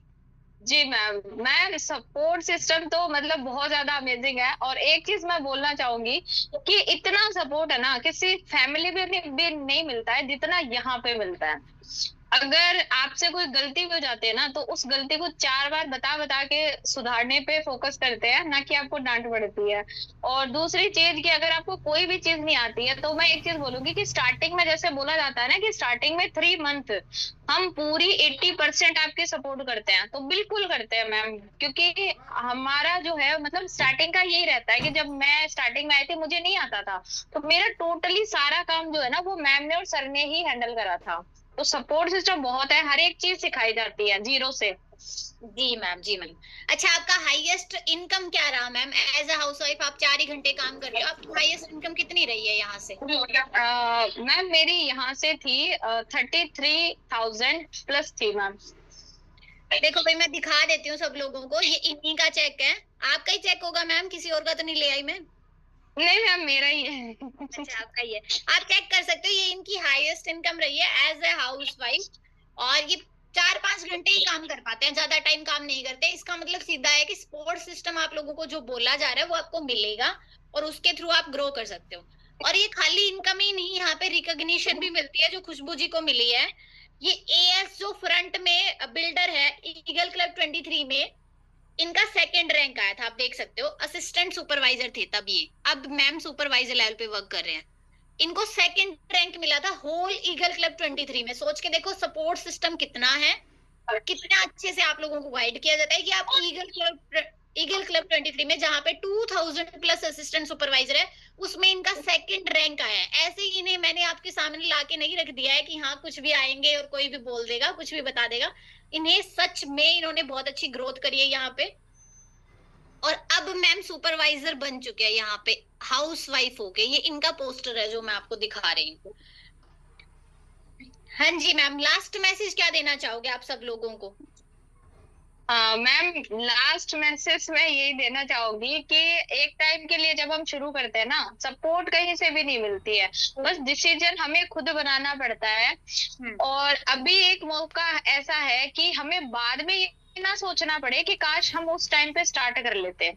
B: जी मैम, मैम सपोर्ट सिस्टम तो मतलब बहुत ज्यादा अमेजिंग है। और एक चीज मैं बोलना चाहूंगी कि इतना सपोर्ट है ना किसी फैमिली में भी नहीं मिलता है जितना यहाँ पे मिलता है। अगर आपसे कोई गलती हो जाती है ना, तो उस गलती को 4 बार बता बता के सुधारने पे फोकस करते हैं, ना कि आपको डांट पड़ती है। और दूसरी चीज कि अगर आपको कोई भी चीज नहीं आती है, तो मैं एक चीज बोलूंगी कि स्टार्टिंग में जैसे बोला जाता है ना कि स्टार्टिंग में 3 मंथ हम पूरी 80% आपकी सपोर्ट करते हैं, तो बिल्कुल करते हैं मैम। क्योंकि हमारा जो है मतलब स्टार्टिंग का यही रहता है कि जब मैं स्टार्टिंग में आई थी मुझे नहीं आता था, तो मेरा टोटली सारा काम जो है ना वो मैम ने और सर ने ही हैंडल करा था। तो सपोर्ट सिस्टम बहुत है, हर एक चीज सिखाई जाती है जीरो से।
A: जी मैम, जी मैम। अच्छा, आपका हाईएस्ट इनकम क्या रहा मैम? एज़ अ हाउसवाइफ आप 4 ही घंटे काम कर रही हो। आपकी हाईएस्ट इनकम कितनी रही है यहाँ से?
B: मैम मेरी यहाँ से थी 33,000 प्लस थी मैम।
A: देखो भाई, मैं दिखा देती हूँ सब लोगों को, ये इन्हीं का चेक है। आपका ही चेक होगा मैम, किसी और का तो नहीं ले आई मैं।
B: नहीं मैम, मेरा ही है।
A: अच्छा, आपका ही है। आप चेक कर सकते हो, ये इनकी हाईएस्ट इनकम रही है एज ए हाउसवाइफ। और ये 4-5 घंटे ही काम कर पाते हैं, ज्यादा टाइम काम नहीं करते। इसका मतलब सीधा है कि सपोर्ट सिस्टम आप लोगों को जो बोला जा रहा है वो आपको मिलेगा, और उसके थ्रू आप ग्रो कर सकते हो। और ये खाली इनकम ही नहीं, यहाँ पे रिकॉग्निशन भी मिलती है, जो खुशबू जी को मिली है। ये एएस जो फ्रंट में बिल्डर है ईगल क्लब 23 में, इनका सेकंड रैंक आया था। आप देख सकते हो, असिस्टेंट सुपरवाइजर थे तब ये, अब मैम सुपरवाइजर लेवल पे वर्क कर रहे हैं। इनको सेकंड रैंक मिला था होल ईगल क्लब 23 में। सोच के देखो सपोर्ट सिस्टम कितना है, कितना अच्छे से आप लोगों को गाइड किया जाता है कि आप ईगल क्लब 23 में, जहाँ पे 2000 प्लस असिस्टेंट सुपरवाइजर है, उसमें इनका सेकंड रैंक आया है। ऐसे ही इन्हें मैंने आपके सामने लाके नहीं रख दिया है कि हाँ कुछ भी आएंगे और कोई भी बोल देगा, कुछ भी बता देगा। इन्हें सच में इन्होंने बहुत अच्छी ग्रोथ करी है यहाँ पे। और अब मैम सुपरवाइजर बन चुके हैं यहाँ पे, हाउस वाइफ हो गए। ये इनका पोस्टर है जो मैं आपको दिखा रही हूँ। हाँ जी मैम, लास्ट मैसेज क्या देना चाहोगे आप सब लोगों को?
B: मैम लास्ट मैसेज मैं यही देना चाहूंगी कि एक टाइम के लिए जब हम शुरू करते हैं ना, सपोर्ट कहीं से भी नहीं मिलती है, बस डिसीजन हमें खुद बनाना पड़ता है। और अभी एक मौका ऐसा है कि हमें बाद में ये ना सोचना पड़े कि काश हम उस टाइम पे स्टार्ट कर लेते।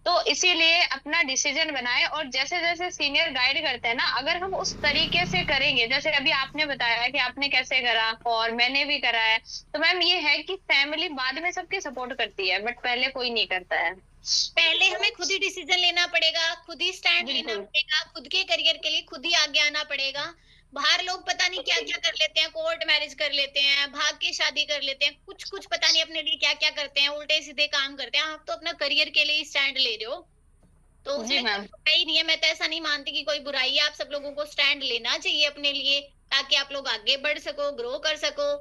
B: तो इसीलिए अपना डिसीजन बनाए, और जैसे जैसे सीनियर गाइड करते हैं ना, अगर हम उस तरीके से करेंगे, जैसे अभी आपने बताया कि आपने कैसे करा और मैंने भी करा है, तो मैम ये है कि फैमिली बाद में सबके सपोर्ट करती है, बट पहले कोई नहीं करता है।
A: पहले हमें खुद ही डिसीजन लेना पड़ेगा, खुद ही स्टैंड लेना पड़ेगा, खुद के करियर के लिए खुद ही आगे आना पड़ेगा। बाहर लोग पता नहीं क्या क्या कर लेते हैं, कोर्ट मैरिज कर लेते हैं, भाग के शादी कर लेते हैं, कुछ कुछ पता नहीं अपने लिए क्या क्या करते हैं, उल्टे सीधे काम करते हैं। आप तो अपना करियर के लिए ही स्टैंड ले रहे हो, तो उसमें बुराई नहीं है। मैं तो ऐसा नहीं मानती कि कोई बुराई है। आप सब लोगों को स्टैंड लेना चाहिए अपने लिए, ताकि आप लोग आगे बढ़ सको, ग्रो कर सको।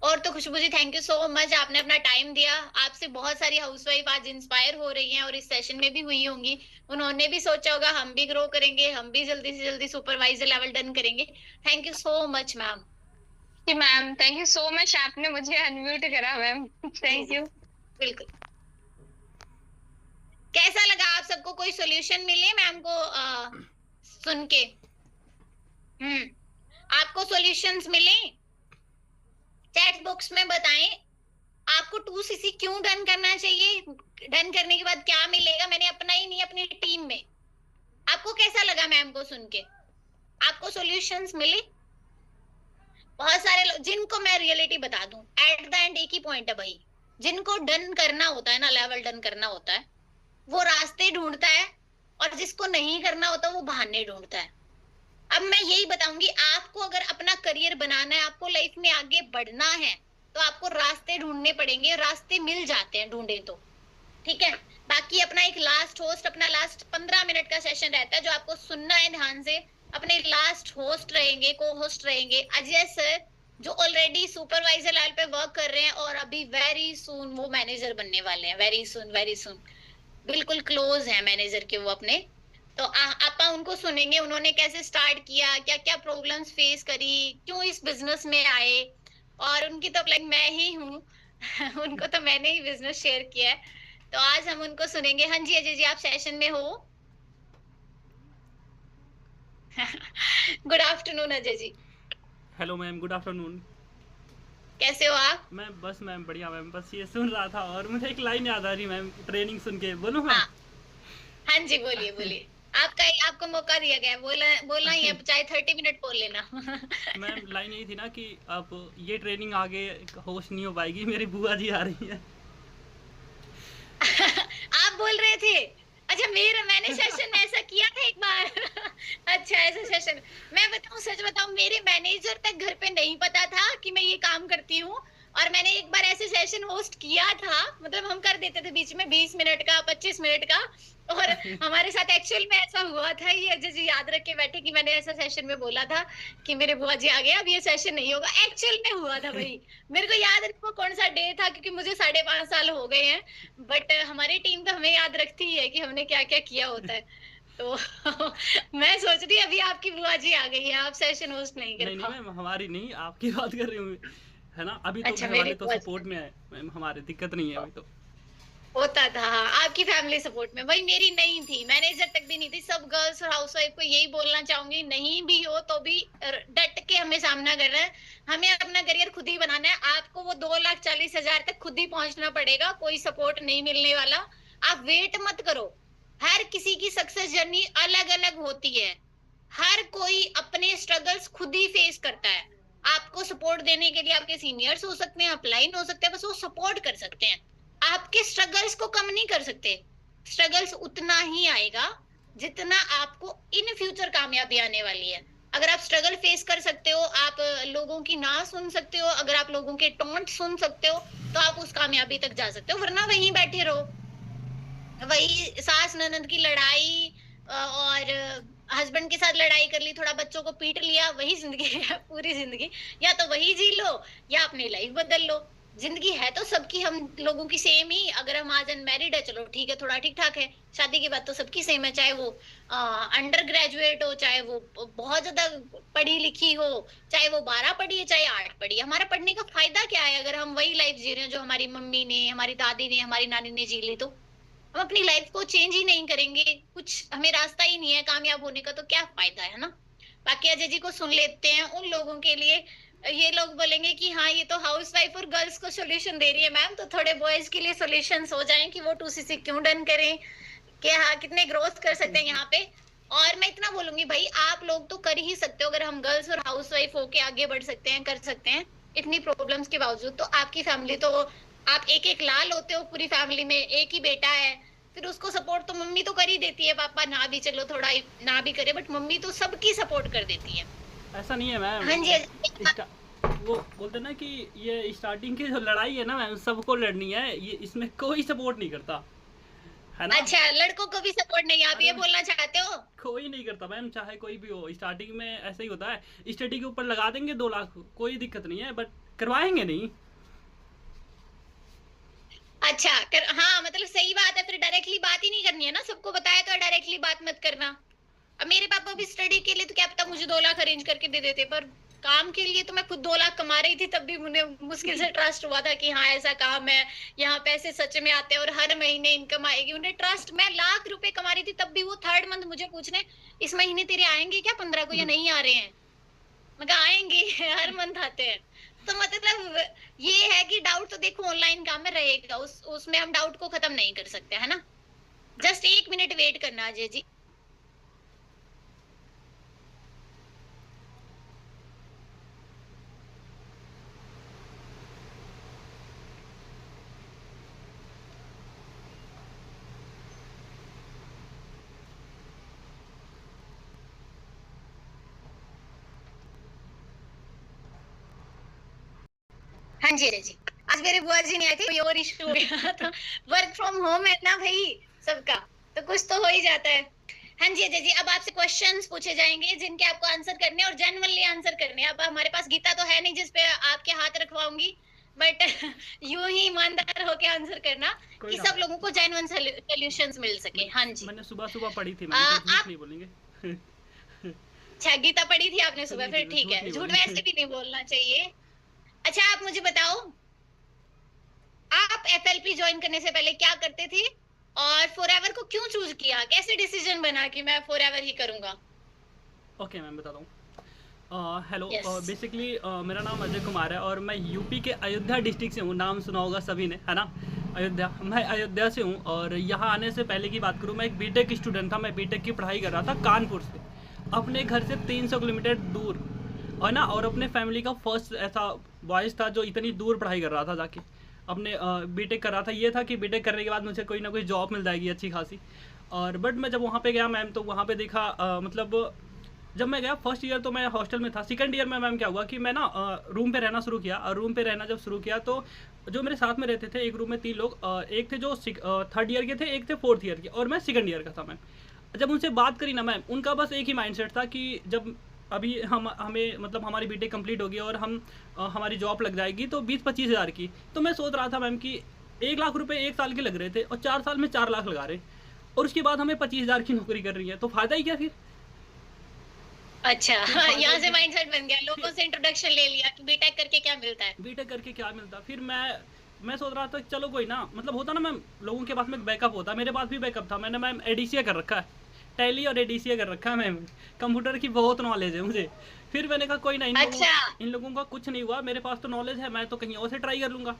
A: और तो खुशबू जी, थैंक यू सो मच, आपने अपना टाइम दिया। आपसे बहुत सारी हाउसवाइफ आज इंस्पायर हो रही हैं और इस सेशन में भी हुई होंगी। उन्होंने भी सोचा होगा हम भी ग्रो करेंगे, हम भी जल्दी से जल्दी सुपरवाइजर लेवल डन करेंगे। Thank you so much ma'am.
B: जी ma'am, thank you so much, आपने मुझे अनम्यूट करा मैम, थैंक यू।
A: बिल्कुल। कैसा लगा आप सबको? कोई सॉल्यूशन मिले मैम को सुन के? आपको सॉल्यूशंस मिले? चैट बॉक्स में बताएं आपको 2cc क्यों डन करना चाहिए, डन करने के बाद क्या मिलेगा। मैंने अपना ही नहीं, अपनी टीम में। आपको कैसा लगा मैम को सुन के? आपको सॉल्यूशंस मिले? बहुत सारे लोग, जिनको मैं रियलिटी बता दूं, एट द एंड एक ही पॉइंट है भाई, जिनको डन करना होता है ना, लेवल डन करना होता है, वो रास्ते ढूंढता है, और जिसको नहीं करना होता वो बहाने ढूंढता है। अब मैं यही बताऊंगी, आपको अगर अपना करियर बनाना है, आपको लाइफ में आगे बढ़ना है, तो आपको रास्ते ढूंढने पड़ेंगे। रास्ते मिल जाते हैं ढूंढे तो, ठीक है। बाकी अपना एक लास्ट होस्ट, अपना लास्ट 15 मिनट का सेशन रहता है जो आपको सुनना है ध्यान से। अपने लास्ट होस्ट रहेंगे, को होस्ट रहेंगे अजय सर, जो ऑलरेडी सुपरवाइजर लेवल पे वर्क कर रहे हैं और अभी वेरी सून वो मैनेजर बनने वाले हैं। वेरी सून बिल्कुल क्लोज है मैनेजर के वो अपने। तो आप उनको सुनेंगे, उन्होंने कैसे स्टार्ट किया, क्या क्या प्रॉब्लम्स फेस करी, क्यों इस बिजनेस में आए। और उनकी तो लाइक मैं ही हूँ उनको तो मैंने ही बिजनेस शेयर किया है, तो आज हम उनको सुनेंगे। हाँ जी अजय जी, आप सेशन में हो? Good afternoon Ajay ji.
C: Hello ma'am, good afternoon.
A: कैसे हो आप?
C: मैम बस मैम बढ़िया मैम, बस ये सुन रहा था और मुझे एक लाइन याद आ रही मैम, ट्रेनिंग सुन के। बोलूं मैम?
A: हाँ जी बोलिए बोलिए। आपको मौका दिया गया है, बोलना ही है, चाहे 30 मिनट बोल लेना।
C: मैम लाइन यही थी ना कि अब ये ट्रेनिंग आगे होस्ट नहीं हो पाएगी, मेरी बुआ जी आ रही है।
A: आप बोल रहे थे? अच्छा, मैंने सेशन ऐसा किया था एक बार। अच्छा, ऐसा सेशन मैं बताऊं, सच बताऊं, मेरे मैनेजर तक घर पे नहीं पता था कि मैं ये काम करती हूँ। और मैंने एक बार ऐसे सेशन होस्ट किया था, मतलब हम कर देते थे बीच में 20 मिनट का, 25 मिनट का। और हमारे साथ एक्चुअल में ऐसा हुआ था, ये अजय जी याद रख के बैठे कि मैंने ऐसा सेशन में बोला था कि मेरे बुआ जी आ गए, अब ये सेशन नहीं होगा। एक्चुअल में हुआ था भाई, मेरे को याद नहीं वो कौन सा डे था, क्योंकि मुझे 5.5 साल हो गए हैं। बट हमारी टीम तो हमें याद रखती है कि हमने क्या क्या किया होता है। तो मैं सोच रही अभी आपकी बुआ जी आ गई है, आप सेशन होस्ट नहीं कर पाओ।
C: नहीं मैम, हमारी नहीं, आपकी बात कर रही हूँ, है ना। अभी तो
A: अच्छा,
C: घर वाले तो सपोर्ट में है मैम, हमारे दिक्कत नहीं है अभी तो।
A: होता था आपकी फैमिली सपोर्ट में, भाई मेरी नहीं थी, मैनेजर तक भी नहीं थी। सब गर्ल्स और हाउसवाइफ को यही बोलना चाहूंगी, नहीं भी हो तो भी डट के हमें सामना करना है। हमें अपना करियर खुद ही बनाना है। आपको वो 2,40,000 तक खुद ही पहुंचना पड़ेगा, कोई सपोर्ट नहीं मिलने वाला। आप वेट मत करो। हर किसी की सक्सेस जर्नी अलग अलग होती है, हर कोई अपने स्ट्रगल्स खुद ही फेस करता है। आपको सपोर्ट देने के लिए आपके सीनियर्स हो सकते हैं, अपलाइन हो सकते हैं, बस वो सपोर्ट कर सकते हैं। आपके स्ट्रगल्स को कम नहीं कर सकते। स्ट्रगल्स उतना ही आएगा जितना आपको इन फ्यूचर कामयाबी आने वाली है। अगर आप स्ट्रगल फेस कर सकते हो, आप लोगों की ना सुन सकते हो, अगर आप लोगों के टोंट सुन सकते हो, तो आप उस कामयाबी तक जा सकते हो। वरना वहीं बैठे रहो, वही सास ननद की लड़ाई, और हस्बैंड के साथ लड़ाई कर ली, थोड़ा बच्चों को पीट लिया, वही जिंदगी है पूरी जिंदगी। या तो वही जी लो या अपनी लाइफ बदल लो। जिंदगी है तो सबकी हम लोगों की सेम ही। अगर हम आज अनमैरिड है, चलो ठीक है, थोड़ा ठीक ठाक है, शादी के बाद तो सबकी सेम है, चाहे वो अंडर ग्रेजुएट हो, चाहे वो बहुत ज्यादा पढ़ी लिखी हो, चाहे वो 12 पढ़ी है, चाहे 8 पढ़ी है। हमारा पढ़ने का फायदा क्या है अगर हम वही लाइफ जी रहे हैं जो हमारी मम्मी ने, हमारी दादी ने, हमारी नानी ने जी ली? तो हम अपनी लाइफ को चेंज ही नहीं करेंगे, कुछ हमें रास्ता ही नहीं है कामयाब होने का, तो क्या फायदा है ना। बाकी अजय जी को सुन लेते हैं। उन लोगों के लिए ये लोग बोलेंगे कि हाँ ये तो हाउसवाइफ और गर्ल्स को सॉल्यूशन दे रही है मैम, तो थोड़े बॉयज के लिए सॉल्यूशंस हो जाएं कि वो 2cc क्यों डन करें, कि हाँ कितने ग्रोथ कर सकते हैं यहाँ पे। और मैं इतना बोलूंगी भाई, आप लोग तो कर ही सकते हो। अगर हम गर्ल्स और हाउसवाइफ होके आगे बढ़ सकते हैं, कर सकते हैं इतनी प्रॉब्लम्स के बावजूद, तो आपकी फैमिली तो, आप एक एक लाल होते हो पूरी फैमिली में, एक ही बेटा है, फिर उसको सपोर्ट तो मम्मी तो कर ही देती है, पापा ना भी चलो थोड़ा ना भी करे, बट मम्मी तो सबकी सपोर्ट कर देती है।
C: ऐसा नहीं है मैम।
A: हाँ जी।
C: वो बोलते ना कि ये स्टार्टिंग की जो लड़ाई है ना मैम, सबको लड़नी है, ये इसमें कोई सपोर्ट नहीं करता है ना।
A: अच्छा, लड़कों को भी सपोर्ट नहीं, आप ये बोलना चाहते हो?
C: कोई नहीं करता मैम, चाहे कोई भी हो। स्टार्टिंग में ऐसा ही होता है, स्टडी के ऊपर लगा देंगे 2 लाख, कोई दिक्कत नहीं है, बट करवाएंगे नहीं।
A: अच्छा हाँ, मतलब सही बात है, फिर डायरेक्टली बात ही नहीं करनी है ना, सबको बताया तो डायरेक्टली बात मत करना। अब मेरे पापा भी स्टडी के लिए तो क्या पता मुझे 2 लाख अरेंज करके दे देते, पर काम के लिए तो मैं खुद 2 लाख कमा रही थी, तब भी मुझे मुश्किल से ट्रस्ट हुआ था कि हाँ ऐसा काम है, यहाँ पैसे सच में आते हैं और हर महीने इनकम आएगी। उन्हें ट्रस्ट, मैं लाख रुपए कमा रही थी तब भी वो 3rd मंथ मुझे पूछने, इस महीने तेरे आएंगे क्या 15 को या नहीं आ रहे हैं? मैं कहा आएंगे हर मंथ आते हैं। तो मतलब ये है कि डाउट तो देखो ऑनलाइन काम में रहेगा, उसमें हम डाउट को खत्म नहीं कर सकते, है ना। जस्ट 1 मिनट वेट करना अजय जी। हाँ जी अजय जी, आज मेरे बुआ जी नहीं आए थे, कोई और इशू हो गया था। वर्क फ्रॉम होम है ना भाई सबका, तो कुछ तो हो ही जाता है। हाँ जी अजय जी, अब आपसे क्वेश्चंस पूछे जाएंगे जिनके आपको आंसर करने और जेन्युइनली आंसर करने। अब हमारे पास गीता तो है नहीं जिसपे आपके हाथ रखवाऊंगी, बट यूं ही ईमानदार होके आंसर करना कि सब लोगों को जेन्युइन सॉल्यूशंस मिल सके। हाँ जी,
C: मैंने सुबह पढ़ी थी मैम, तो झूठ नहीं बोलेंगे।
A: अच्छा गीता पढ़ी थी आपने सुबह, फिर ठीक है, झूठ वैसे भी नहीं बोलना चाहिए। अच्छा आप मुझे बताओ, आप FLP ज्वाइन करने से पहले क्या करते थे और फॉरएवर को क्यों चूज किया? कैसे डिसीजन बना कि मैं फॉरएवर ही करूंगा?
C: ओके मैम बताता हूँ। Hello,
A: Yes.
C: बेसिकली मेरा नाम अजय कुमार है और मैं यूपी के अयोध्या डिस्ट्रिक्ट से हूँ। नाम सुना होगा सभी ने, है ना, अयोध्या। मैं अयोध्या से हूँ और यहाँ आने से पहले की बात करूँ, मैं एक बीटेक स्टूडेंट था। मैं बीटेक की पढ़ाई कर रहा था कानपुर से, अपने घर से 300 किलोमीटर दूर, और ना, और अपने फैमिली का फर्स्ट ऐसा बॉयज़ था जो इतनी दूर पढ़ाई कर रहा था जाके अपने बीटेक कर रहा था। ये था कि बीटेक करने के बाद मुझे कोई ना कोई जॉब मिल जाएगी अच्छी खासी। और बट मैं जब वहाँ पे गया मैम, तो वहाँ पे देखा मतलब जब मैं गया फर्स्ट ईयर तो मैं हॉस्टल में था। सेकंड ईयर में मैम क्या हुआ कि मैं ना रूम पे रहना शुरू किया, और रूम पे रहना जब शुरू किया तो जो मेरे साथ में रहते थे, एक रूम में 3 लोग, एक थे जो 3rd ईयर के थे, एक थे 4th ईयर के, और मैं 2nd ईयर का था मैम। जब उनसे बात करी ना मैम, उनका बस एक ही माइंडसेट था कि जब अभी हमें मतलब हमारी बीटेक कंप्लीट होगी और हम हमारी जॉब लग जाएगी तो 20-25 हज़ार की। तो मैं सोच रहा था मैम कि 1 लाख रुपए 1 साल के लग रहे थे और 4 साल में 4 लाख लगा रहे, और उसके बाद हमें 25 हज़ार की नौकरी कर रही है, तो फ़ायदा ही क्या फिर।
A: अच्छा यहाँ से माइंडसेट बन गया, लोगों से इंट्रोडक्शन ले लिया कि बीटेक करके क्या मिलता है।
C: बीटेक करके क्या मिलता। फिर मैं सोच रहा था चलो कोई ना, मतलब होता ना मैम, लोगों के पास में बैकअप होता है, मेरे पास भी बैकअप था। मैंने मैम एडीसीए कर रखा है, टैली और एडीसीए कर रखा है मैम, कंप्यूटर की बहुत नॉलेज है मुझे। फिर मैंने कहा कोई ना, इन लोगों का कुछ नहीं हुआ, मेरे पास तो नॉलेज है, मैं तो कहीं और से ट्राई कर लूँगा।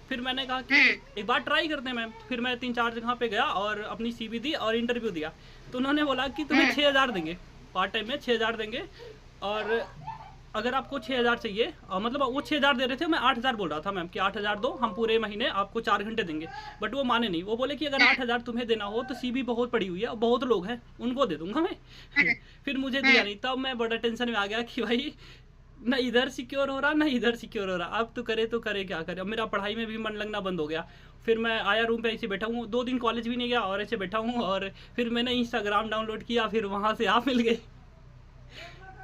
C: फिर मैंने कहा कि एक बार ट्राई करते हैं मैम। फिर मैं 3-4 जगह पे गया और अपनी CV दी और इंटरव्यू दिया। तो उन्होंने बोला कि तुम्हें 6,000 देंगे, पार्ट टाइम में 6,000 देंगे, और अगर आपको 6,000 चाहिए, मतलब वो 6,000 दे रहे थे, मैं 8,000 बोल रहा था मैम कि 8,000 दो, हम पूरे महीने आपको 4 घंटे देंगे। बट वो माने नहीं, वो बोले कि अगर 8,000 तुम्हें देना हो तो CV बहुत पड़ी हुई है और बहुत लोग हैं, उनको दे दूंगा मैं। फिर मुझे दिया नहीं, तब मैं बड़ा टेंशन में आ गया कि भाई ना इधर सिक्योर हो रहा, ना इधर सिक्योर हो रहा, अब तो करे क्या करे। अब मेरा पढ़ाई में भी मन लगना बंद हो गया। फिर मैं आया रूम पे, ऐसे बैठा हूँ, 2 दिन कॉलेज भी नहीं गया और ऐसे बैठा हूँ। और फिर मैंने इंस्टाग्राम डाउनलोड किया, फिर वहाँ से आप मिल गए।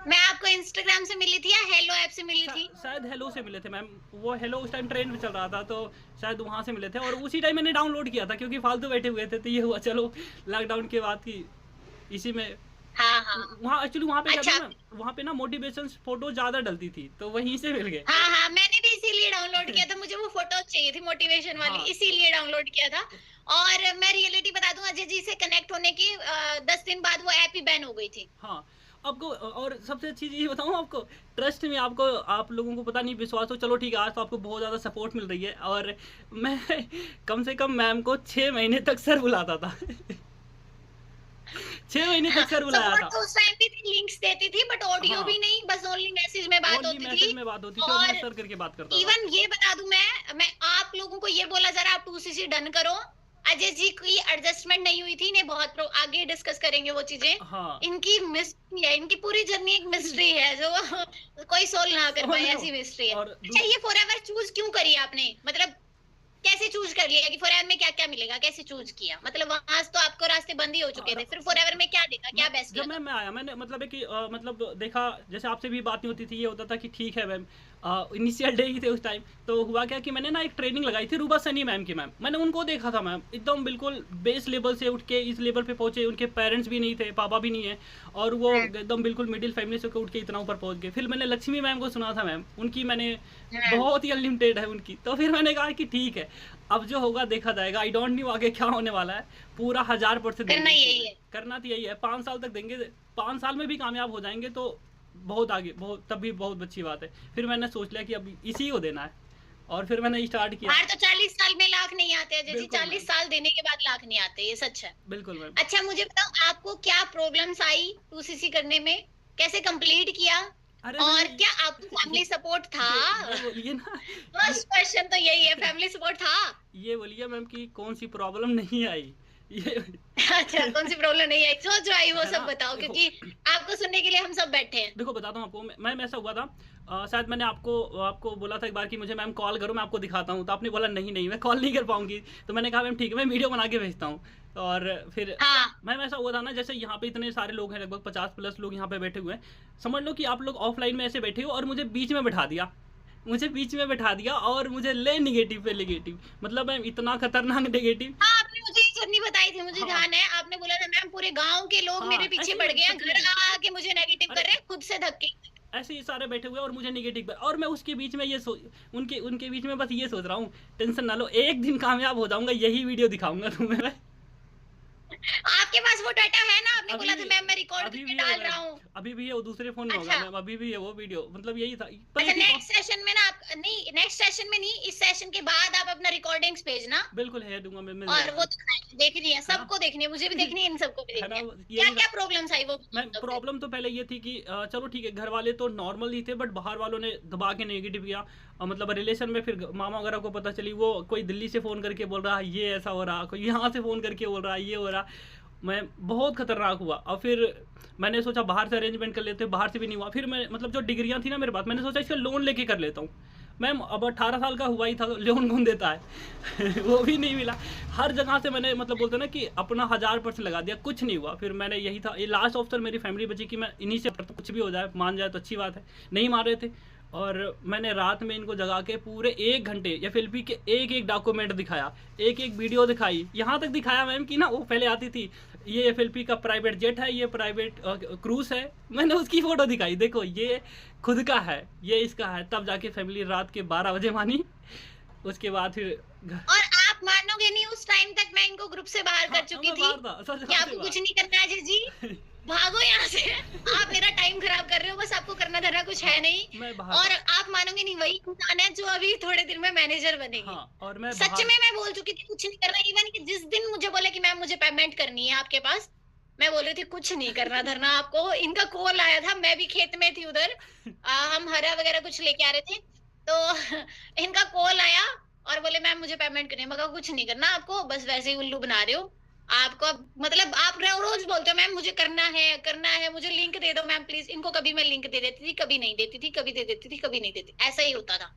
A: मैं आपको इंस्टाग्राम से मिली थी या हेलो ऐप से मिली थी?
C: शायद हेलो से मिले थे मैम, वो हेलो उस टाइम ट्रेंड में चल रहा था तो शायद वहाँ से मिले थे, और उसी टाइम मैंने डाउनलोड किया था क्योंकि फालतू बैठे हुए थे, तो ये हुआ चलो लॉकडाउन के बाद की इसी में।
A: हाँ हाँ
C: वहाँ एक्चुअली वहाँ पे क्या
A: अच्छा।
C: था ना, वहाँ पे ना मोटिवेशन फोटो ज्यादा डलती थी तो वहीं से मिल गए।
A: हाँ हाँ, मैंने भी इसीलिए डाउनलोड किया था, मुझे वो फोटो चाहिए थी मोटिवेशन वाली,
C: हाँ।
A: इसीलिए डाउनलोड किया था। और मैं रियलिटी बता दूं, अजय जी से कनेक्ट होने की 10 दिन बाद वो ऐप ही बैन हो गई थी।
C: हाँ आपको, और सबसे अच्छी चीज बताऊँ आपको, ट्रस्ट में आपको, आप लोगों को पता नहीं विश्वास हो, चलो ठीक है, आज तो आपको बहुत ज़्यादा सपोर्ट मिल रही है, और मैं कम से कम मैम को 6 महीने तक सर बुलाता था 6 महीने तक सर बुलाया था।
A: तो उस टाइम भी थी, लिंक्स देती थी बट ऑडियो
C: हाँ।
A: भी नहीं, बस ओनली मैसेज में बात
C: ओनली
A: होती
C: मैसेज
A: थी।
C: में बात होती थी और मैं सर करके बात करता था।
A: इवन ये बता दूं, मैं आप लोगों को ये बोला जरा आप 2cc डन करो, अजय जी की एडजस्टमेंट नहीं हुई थी, इन्हें बहुत आगे डिस्कस करेंगे वो चीजें।
C: हाँ
A: इनकी मिस्ट्री है, इनकी पूरी जर्नी एक मिस्ट्री है जो कोई सोल्व ना कर पाए, ऐसी मिस्ट्री है।
C: और
A: अच्छा, ये फॉरएवर चूज क्यों करी आपने, मतलब कैसे चूज कर लिया कि फॉरएवर में क्या क्या मिलेगा, कैसे चूज किया? मतलब वहां तो आपको रास्ते बंद ही हो चुके थे, फिर फॉरएवर में क्या देखा, क्या बेस्ट
C: जब मैं आया, मैंने मतलब है कि मतलब देखा, जैसे आपसे भी बात नहीं होती थी, ये होता था कि ठीक है मैम, इनिशियल डे ही थे उस टाइम, तो हुआ क्या कि मैंने ना एक ट्रेनिंग लगाई थी रूबा सनी मैम की। मैम मैंने उनको देखा था, मैम एकदम बिल्कुल बेस लेवल से उठ के इस लेवल पे पहुंचे, उनके पेरेंट्स भी नहीं थे, पापा भी नहीं है, और वो एकदम बिल्कुल मिडिल फैमिली से उठ के इतना ऊपर पहुंच गए। फिर मैंने लक्ष्मी मैम को सुना था, मैम उनकी मैंने बहुत ही अनलिमिटेड है उनकी, तो फिर मैंने कहा कि ठीक है, अब जो होगा देखा जाएगा, आई डोंट नो आगे क्या होने वाला है, पूरा 1000%
A: करना यही है,
C: करना तो यही है, 5 साल तक देंगे, 5 साल में भी कामयाब हो जाएंगे तो बहुत आगे, बहुत तब भी बहुत अच्छी बात है। फिर मैंने सोच लिया कि अब इसी को देना है, और फिर मैंने स्टार्ट किया।
A: बाहर तो 40 साल में लाख नहीं आते हैं, जैसे
C: बिल्कुल
A: 40 साल देने के बाद लाख नहीं आते, ये सच है।
C: बिल्कुल मैम।
A: अच्छा मुझे बताओ, आपको क्या प्रॉब्लम्स आई 2cc करने में, कैसे कंप्लीट किया,
C: अरे
A: और क्या आपको फैमिली सपोर्ट था?
C: ये बोलिए ना,
A: फर्स्ट क्वेश्चन तो यही है, फैमिली सपोर्ट था?
C: ये बोलिए मैम कि कौन सी प्रॉब्लम नहीं आई ये
A: अच्छा, कौन सी प्रॉब्लम नहीं आई, जो आई वो
C: है
A: सब
C: ना,
A: बताओ,
C: देखो।
A: क्योंकि आपको सुनने के लिए हम सब बैठे हैं।
C: देखो बताता हूँ आपको, मैम ऐसा हुआ था, शायद मैंने आपको बोला था एक बार कि मुझे मैम कॉल करो, मैं आपको दिखाता हूँ, तो आपने बोला नहीं नहीं मैं कॉल नहीं कर पाऊंगी, तो मैंने कहा मैम ठीक है, मैं वीडियो बना के भेजता हूँ। और फिर
A: हाँ
C: मैम ऐसा हुआ था ना, जैसे यहाँ पे इतने सारे लोग हैं, लगभग 50+ लोग यहाँ पे बैठे हुए हैं, समझ लो कि आप लोग ऑफलाइन में ऐसे बैठे हो और मुझे बीच में बैठा दिया, और मुझे ले निगेटिव पे निगेटिव, मतलब मैम इतना खतरनाक निगेटिव।
A: हाँ, आपने मुझे ये जर्नी बताई थी, मुझे
C: हाँ।
A: ध्यान है, आपने बोला था मैम पूरे गांव के लोग
C: हाँ,
A: मेरे पीछे
C: ऐसे
A: पड़ गए हैं,
C: सच
A: घर
C: में।
A: आके मुझे नेगेटिव कर रहे हैं, खुद से धक्के।
C: ऐसे ही सारे बैठे हुए और मुझे निगेटिव, और मैं उसके बीच में ये उनके बीच में बस ये सोच रहा हूँ, टेंशन ना लो, एक दिन कामयाब हो जाऊंगा, यही वीडियो दिखाऊंगा तुम्हें मैं।
A: आपके पास वो डाटा है ना, आपने
C: अभी
A: बोला था
C: भी-
A: मैम मैं रिकॉर्ड
C: अभी
A: करके
C: भी
A: डाल
C: है,
A: रहा हूँ।
C: अभी भी है, वो दूसरे फोन में होगा
A: अच्छा।
C: मैम, अभी भी है वो वीडियो, मतलब यही था।
A: अच्छा, नेक्स्ट सेशन में ना आप नहीं, नेक्स्ट सेशन में नहीं, इस सेशन के बाद आप अपना रिकॉर्डिंग्स भेजना,
C: बिल्कुल है, दूंगा मैं, मिल
A: और
C: जाएगा।
A: वो देखनी है, सबको देखनी है, मुझे भी देखनी है, इन सबको भी
C: है ना,
A: देखनी है।
C: यही
A: क्या क्या प्रॉब्लम्स आई वो
C: मैम प्रॉब्लम तो पहले ये थी कि चलो ठीक है, घर वाले तो नॉर्मल ही थे, बट बाहर वालों ने दबा के नेगेटिव किया, मतलब रिलेशन में फिर मामा वगैरह को पता चली, वो कोई दिल्ली से फ़ोन करके बोल रहा है ये ऐसा हो रहा, कोई यहाँ से फ़ोन करके बोल रहा है ये हो रहा, मैं बहुत खतरनाक हुआ। और फिर मैंने सोचा बाहर से अरेंजमेंट कर लेते, बाहर से भी नहीं हुआ। फिर मैं मतलब जो डिग्रियाँ थी ना मेरे पास, मैंने सोचा इसका लोन लेके कर लेता हूँ। मैम अब 18 साल का हुआ ही था, लोन कौन देता है वो भी नहीं मिला। हर जगह से मैंने मतलब बोलते ना कि अपना 1000% लगा दिया, कुछ नहीं हुआ। फिर मैंने यही था, ये लास्ट ऑप्शन मेरी फैमिली बची कि मैं इन्हीं से कुछ भी हो जाए, मान जाए तो अच्छी बात है। नहीं मान रहे थे, और मैंने रात में इनको जगा के पूरे 1 घंटे एफएलपी के एक डॉक्यूमेंट दिखाया, एक वीडियो दिखाई, यहाँ तक दिखाया मैम कि ना वो पहले आती थी, ये एफएलपी का प्राइवेट जेट है, ये प्राइवेट क्रूज है, मैंने उसकी फ़ोटो दिखाई, देखो ये खुद का है, ये इसका है। तब जाके फैमिली रात के 12 बजे मानी। उसके बाद फिर
A: और आप मानोगे नहीं, उस टाइम तक मैं इनको ग्रुप से बाहर कर चुकी थी कि आपको कुछ नहीं करना है जी, भागो यहाँ से, आप मेरा टाइम खराब कर रहे हो, बस आपको करना धरना कुछ है नहीं।
C: मैं बाहर
A: और आप मानोगे नहीं, वही इंसान है जो अभी थोड़े दिन में मैनेजर बनेगी।
C: हाँ, और मैं
A: सच में मैं बोल चुकी थी कुछ नहीं करना। इवन कि जिस दिन मुझे बोले कि मैम मुझे पेमेंट करनी है आपके पास, मैं बोल रही थी कुछ नहीं करना धरना आपको। इनका कॉल आया था, मैं भी खेत में थी उधर, हम हरा वगैरह कुछ लेके आ रहे थे, तो इनका कॉल आया और बोले मैम मुझे पेमेंट करनी है। मैं कहा कुछ नहीं करना आपको, बस वैसे ही उल्लू बना रहे हो आपको। मतलब आप रोज बोलते हो मैम मुझे करना है, मुझे लिंक दे दो मैम प्लीज। इनको कभी मैं लिंक दे देती थी, कभी नहीं देती थी, कभी दे देती थी, कभी नहीं देती, ऐसा ही होता था।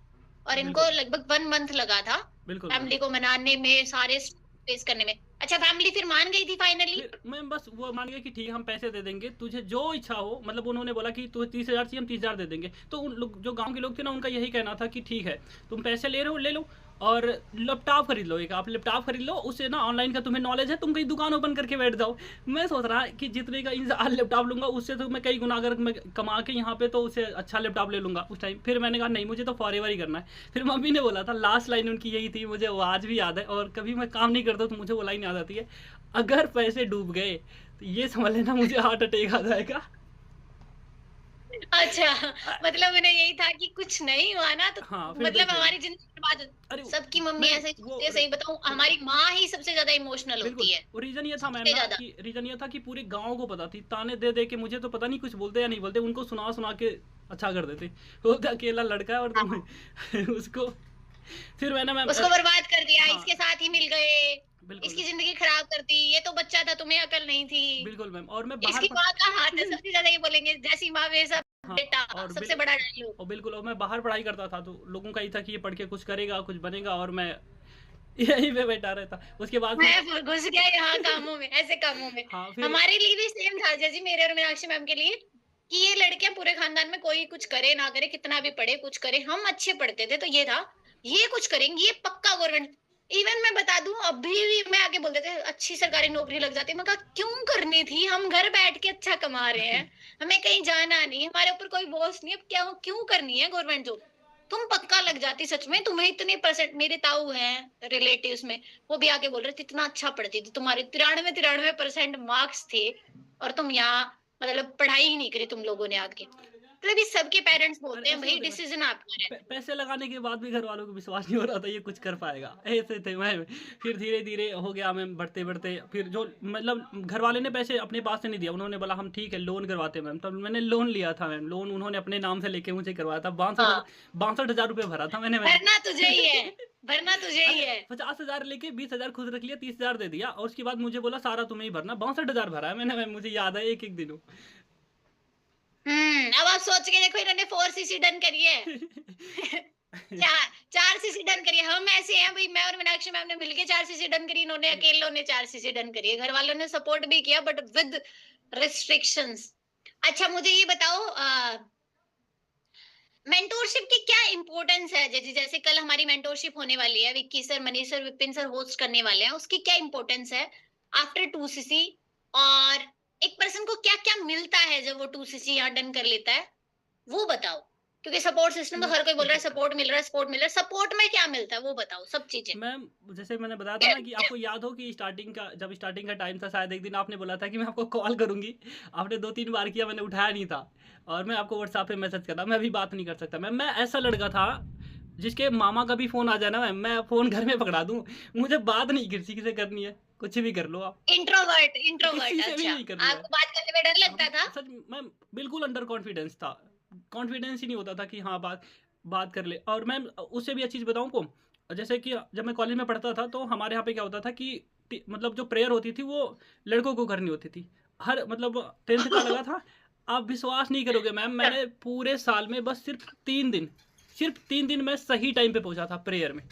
A: और इनको लगभग 1 मंथ लगा था
C: बिल्कुल
A: फैमिली को मनाने में, सारे फेस करने में। अच्छा, फैमिली फिर मान गई थी फाइनली?
C: फिर मैं बस वो मान गया कि ठीक है हम पैसे दे देंगे तुझे जो इच्छा हो, मतलब उन्होंने बोला कि तुझे 30,000 चाहिए हम 30,000 दे देंगे। तो उन लोग जो गांव के लोग थे ना उनका यही कहना था कि ठीक है तुम पैसे ले रहे हो ले लो, और लैपटॉप खरीद लो, एक आप लैपटॉप खरीद लो, उससे ना ऑनलाइन का तुम्हें नॉलेज है, तुम कहीं दुकान ओपन करके बैठ जाओ। मैं सोच रहा कि जितने का लैपटॉप लूंगा उससे तो मैं कई गुना, अगर मैं कमा के यहाँ पे तो उससे अच्छा लैपटॉप ले लूंगा उस टाइम। फिर मैंने कहा नहीं मुझे तो फॉरएवर ही करना है। फिर मम्मी ने बोला था, लास्ट लाइन उनकी यही थी, मुझे वो आज भी याद है, और कभी मैं काम नहीं करता तो मुझे वो लाइन याद आती है, अगर पैसे डूब गए तो ये समझ लेना मुझे हार्ट अटैक आ जाएगा।
A: अच्छा, मतलब उन्हें यही था कि कुछ नहीं हुआ ना तो
C: हाँ फिर
A: मतलब
C: देखो,
A: हमारी जिंदगी बर्बाद हो।
C: अरे
A: सबकी मम्मी
C: मैं
A: ऐसे ही
C: वो
A: सोचती है, सही बताऊं हमारी माँ ही सबसे ज्यादा इमोशनल
C: बिल्कुल,
A: होती है,
C: वो रीज़न ये था मैम
A: सबसे
C: ना
A: ज्यादा।
C: कि रीज़न ये था कि पूरे गाँव को पता थी, ताने दे दे के मुझे तो पता नहीं कुछ बोलते या नहीं बोलते, उनको सुना सुना के अच्छा कर देते, वो तो अकेला लड़का है और तुम उसको। फिर मैंने मैम
A: उसको बर्बाद कर दिया,
C: हाँ
A: इसके साथ ही मिल गए,
C: बिल्कुल
A: इसकी जिंदगी खराब कर दी, ये तो बच्चा था तुम्हें अकल नहीं थी,
C: बिल्कुल मैम, और मैं बाहर
A: इसकी माँ का हाथ है, सबसे ज्यादा ये बोलेंगे जैसी माँ वैसा
C: हाँ
A: बेटा,
C: और
A: सबसे बड़ा डायलॉग।
C: और बिल्कुल, और मैं बाहर पढ़ाई करता था तो लोगों का ही था कि ये पढ़ के कुछ करेगा कुछ बनेगा, और मैं यहीं पे बैठा रहता। उसके बाद फिर
A: मैं घुस गया यहाँ कामों में, ऐसे कामों में।
C: हाँ फिर
A: हमारे लिए भी सेम था जैसे मेरे और मीनाक्षी मैम के लिए, कि ये लड़कियां पूरे खानदान में कोई कुछ करे ना करे, कितना भी पढ़े कुछ करे, हम अच्छे पढ़ते थे तो ये था ये कुछ करेंगे, ये पक्का गवर्नमेंट। इवन मैं बता दूं अभी भी मैं आगे बोल देते अच्छी सरकारी नौकरी लग जाती, मैं कहा क्यों करनी थी, हम घर बैठ के अच्छा कमा रहे हैं, हमें कहीं जाना नहीं, हमारे ऊपर कोई बॉस नहीं, अब क्या क्यों करनी है गवर्नमेंट जॉब, तुम पक्का लग जाती सच में, तुम्हें इतने परसेंट। मेरे ताऊ हैं रिलेटिव्स में, वो भी आके बोल रहे थे इतना अच्छा पढ़ती थी, तुम्हारे 93 मार्क्स थे और तुम यहाँ मतलब पढ़ाई ही नहीं करी तुम लोगों ने आके। मतलब ये सबके पेरेंट्स
C: अरे
A: बोलते हैं
C: ऐसे
A: भाई
C: होते
A: डिसीजन आपका है।
C: पैसे लगाने के बाद भी घर वालों को विश्वास नहीं हो रहा था ये कुछ कर पाएगा, ऐसे थे मैं। फिर धीरे धीरे हो गया मैम, बढ़ते बढ़ते फिर जो मतलब घर वाले ने पैसे अपने पास से नहीं दिया, उन्होंने बोला हम ठीक है लोन करवाते हैं मैम, तब मैंने लोन लिया था मैम, लोन उन्होंने अपने नाम से लेके मुझे करवाया था,
A: हाँ,
C: 62,000 रुपये भरा था मैंने।
A: भरना तुझे ही है, भरना तुझे ही
C: अरे
A: है।
C: 50,000 लेके 20,000 खुद रख लिया, 30,000 दे दिया, और उसके बाद मुझे बोला सारा तुम्हें ही भरना, 62,000 भरा है मैंने मैम, मुझे याद है एक एक दिनों।
A: अब आप सोच के देखो इन्होंने 4cc डन करी है। चार सीसी डन करी है। हम ऐसे हैं भाई, मैं और मीनाक्षी मैम ने मिलके 4cc डन करी, इन्होंने अकेले ने 4cc डन करी है, घर वालों ने सपोर्ट भी किया बट विद रिस्ट्रिक्शंस। अच्छा मुझे ये बताओ मेंटोरशिप की क्या इंपॉर्टेंस है, जैसे जैसे कल हमारी मेंटोरशिप होने वाली है, Vicky sir Manish sir Vipin sir host करने वाले हैं, उसकी क्या इंपॉर्टेंस है आफ्टर 2cc, और एक पर्सन को क्या क्या मिलता है जब वो 2cc यहाँ डन कर लेता है, वो बताओ, क्योंकि सपोर्ट सिस्टम तो हर कोई बोल रहा है सपोर्ट मिल रहा है, सपोर्ट मिल रहा है, सपोर्ट में क्या मिलता है वो बताओ सब चीजें।
C: मैम जैसे मैंने बताया था ना कि आपको याद हो कि जब स्टार्टिंग का टाइम था, शायद एक दिन आपने बोला था कि मैं आपको कॉल करूंगी, आपने 2-3 बार किया, मैंने उठाया नहीं था, और मैं आपको व्हाट्सएप पे मैसेज करता, मैं अभी बात नहीं कर सकता मैम। मैं ऐसा लड़का था जिसके मामा का भी फोन आ जाए ना मैम, मैं फोन घर में पकड़ा दूं, मुझे बात नहीं किसी से करनी है, कुछ भी कर लो आप,
A: इंट्रोवर्ट
C: किसी
A: इंट्रोवर्ट,
C: से भी
A: अच्छा
C: नहीं करनी है।
A: आपको बात करने में डर लगता था?
C: सच मैम बिल्कुल अंडर कॉन्फिडेंस था, कॉन्फिडेंस ही नहीं होता था कि हाँ बात बात कर ले। और मैम उससे भी अच्छी चीज़ बताऊँ को, जैसे कि जब मैं कॉलेज में पढ़ता था तो हमारे यहाँ पे क्या होता था कि मतलब जो प्रेयर होती थी वो लड़कों को करनी होती थी, हर मतलब 10th का लगा था। आप विश्वास नहीं करोगे मैम, मैंने पूरे साल में बस सिर्फ 3 दिन मैं सही टाइम पे पहुंचा था प्रेयर में,